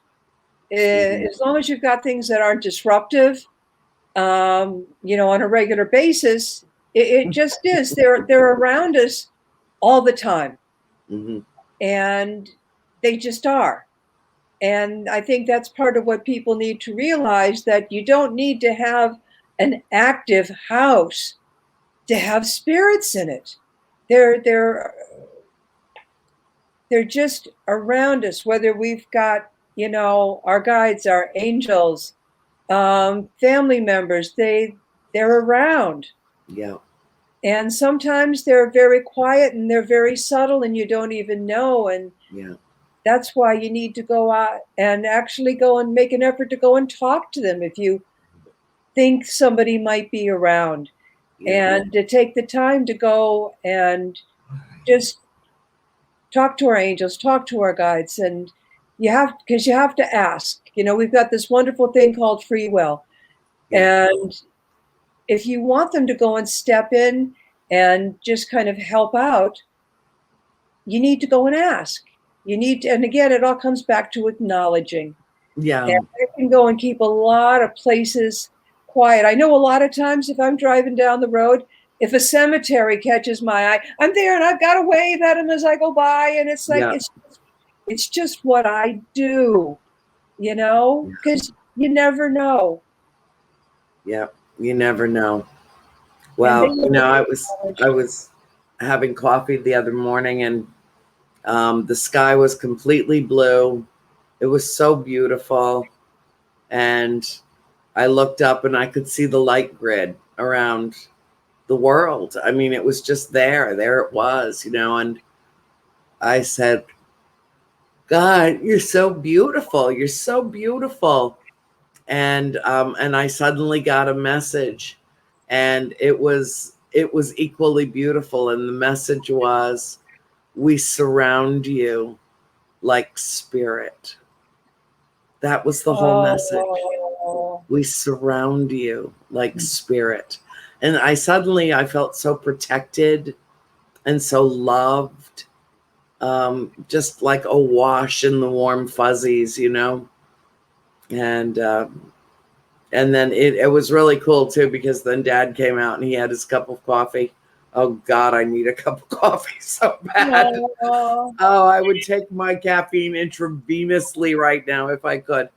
Speaker 3: As long as you've got things that aren't disruptive, on a regular basis, it just is. They're around us all the time, and they just are. And I think that's part of what people need to realize, that you don't need to have an active house to have spirits in it. They're just around us, whether we've got, our guides, our angels, family members, they're around.
Speaker 2: Yeah.
Speaker 3: And sometimes they're very quiet and they're very subtle and you don't even know. And
Speaker 2: Yeah.
Speaker 3: that's why you need to go out and actually go and make an effort to go and talk to them if you think somebody might be around.
Speaker 2: Yeah.
Speaker 3: And to take the time to go and just talk to our angels, talk to our guides. And because you have to ask. We've got this wonderful thing called free will.
Speaker 2: Yeah.
Speaker 3: And if you want them to go and step in and just kind of help out, you need to go and ask. And again, it all comes back to acknowledging.
Speaker 2: Yeah.
Speaker 3: And I can go and keep a lot of places quiet. I know a lot of times if I'm driving down the road, if a cemetery catches my eye, I'm there and I've got to wave at them as I go by. And it's like,
Speaker 2: Yeah.
Speaker 3: it's just what I do, because you never know.
Speaker 2: Yeah. You never know. Well, I was having coffee the other morning, and the sky was completely blue. It was so beautiful. And I looked up and I could see the light grid around the world. I mean, it was just there. There it was, and I said, God, you're so beautiful. You're so beautiful. And I suddenly got a message, and it was equally beautiful. And the message was, we surround you like spirit. That was the whole message. We surround you like spirit. And I felt so protected and so loved, just like awash in the warm fuzzies, and then it was really cool too, because then Dad came out and he had his cup of coffee. Oh God, I need a cup of coffee so bad. Oh, I would take my caffeine intravenously right now if I could.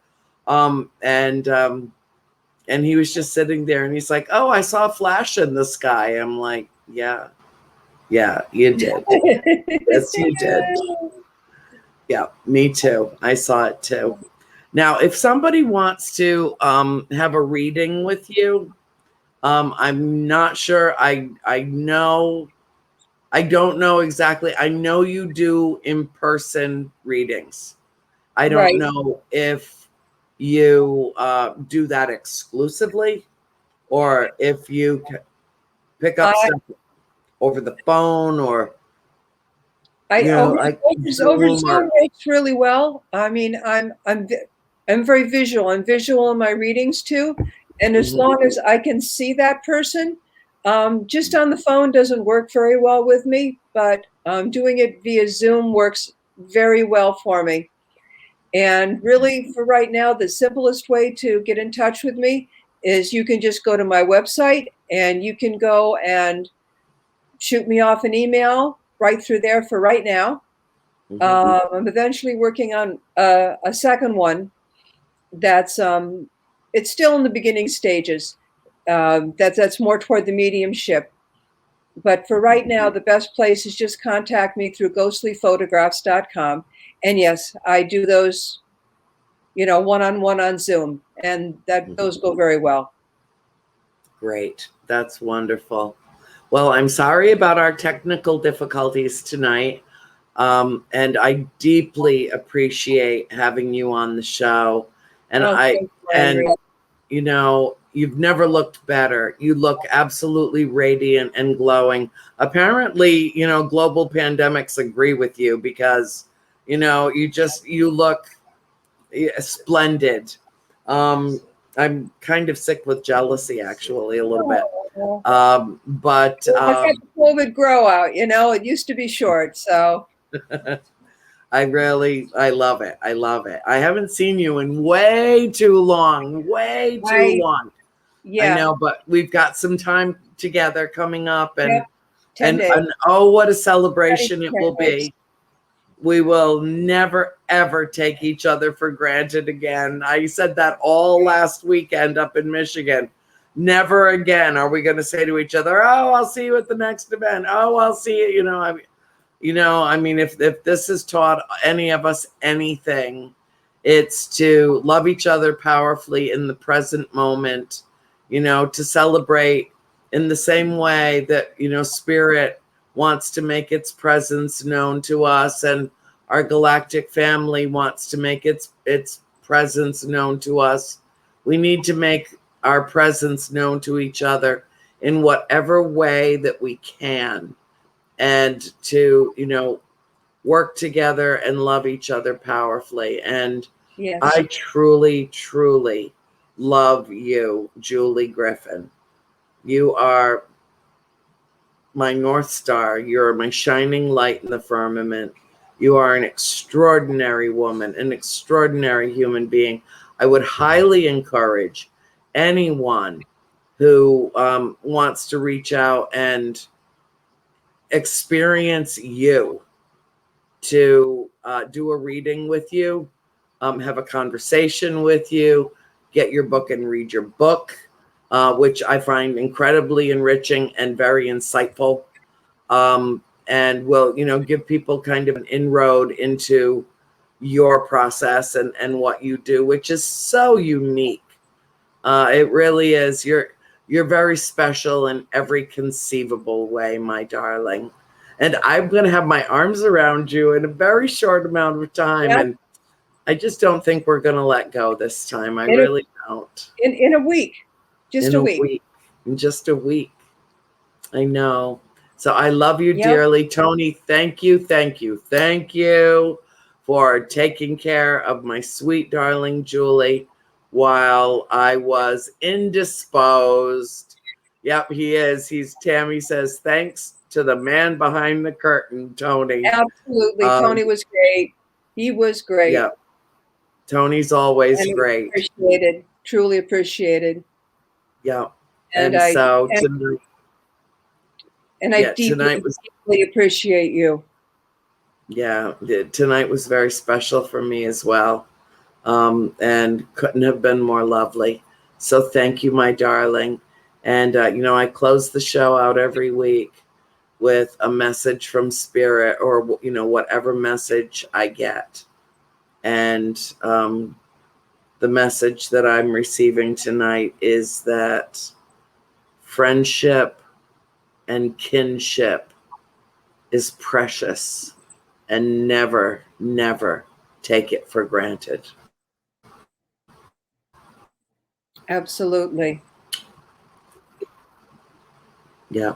Speaker 2: And he was just sitting there and he's like, oh, I saw a flash in the sky. I'm like, yeah, you did. Yes, you did. Yeah, me too. I saw it too. Now, if somebody wants to have a reading with you, I'm not sure. I don't know exactly. I know you do in-person readings. I don't know if you do that exclusively, or if you pick up stuff over the phone, or
Speaker 3: over Zoom works really well. I mean, I'm very visual. I'm visual in my readings too, and as long as I can see that person, just on the phone doesn't work very well with me. But doing it via Zoom works very well for me. And really, for right now, the simplest way to get in touch with me is you can just go to my website and you can go and shoot me off an email right through there for right now. I'm eventually working on a second one that's it's still in the beginning stages. That's more toward the mediumship. But for right now, the best place is just contact me through ghostlyphotographs.com. And yes, I do those, one-on-one on Zoom, and those go very well.
Speaker 2: Great. That's wonderful. Well, I'm sorry about our technical difficulties tonight. And I deeply appreciate having you on the show. And you've never looked better. You look absolutely radiant and glowing. Apparently, global pandemics agree with you, because, you look splendid. I'm kind of sick with jealousy, actually, a little bit. But
Speaker 3: I got the COVID grow out, it used to be short, so.
Speaker 2: I love it. I love it. I haven't seen you in way too long. Yeah. I know, but we've got some time together coming up, and
Speaker 3: 10 days.
Speaker 2: And oh, what a celebration it will be. We will never, ever take each other for granted again. I said that all last weekend up in Michigan. Never again are we going to say to each other, "Oh, I'll see you at the next event. Oh, I'll see you." I mean, if this has taught any of us anything, it's to love each other powerfully in the present moment, to celebrate in the same way that, spirit wants to make its presence known to us, and our galactic family wants to make its presence known to us. We need to make our presence known to each other in whatever way that we can, and to, work together and love each other powerfully. And
Speaker 3: Yes.
Speaker 2: I truly, truly love you, Julie Griffin. You are my North Star. You're my shining light in the firmament. You are an extraordinary woman, an extraordinary human being. I would highly encourage anyone who wants to reach out and experience you to do a reading with you, have a conversation with you, get your book and read your book, which I find incredibly enriching and very insightful, and will, give people kind of an inroad into your process and what you do, which is so unique. It really is. You're very special in every conceivable way, my darling. And I'm going to have my arms around you in a very short amount of time.
Speaker 3: Yeah.
Speaker 2: And I just don't think we're going to let go this time. I really don't.
Speaker 3: In a week. Just
Speaker 2: in
Speaker 3: a week.
Speaker 2: In just a week. I know. So I love you
Speaker 3: Yep.
Speaker 2: dearly. Tony, thank you, thank you, thank you for taking care of my sweet darling Julie while I was indisposed. Yep, he is. Tammy says, thanks to the man behind the curtain, Tony.
Speaker 3: Absolutely. Tony was great. He was great.
Speaker 2: Yeah. Tony's always great.
Speaker 3: Appreciated. Truly appreciated.
Speaker 2: Yeah.
Speaker 3: And I deeply appreciate you.
Speaker 2: Yeah, tonight was very special for me as well, and couldn't have been more lovely. So thank you, my darling. And, I close the show out every week with a message from Spirit, or, whatever message I get. And the message that I'm receiving tonight is that friendship and kinship is precious, and never, never take it for granted.
Speaker 3: Absolutely.
Speaker 2: Yeah.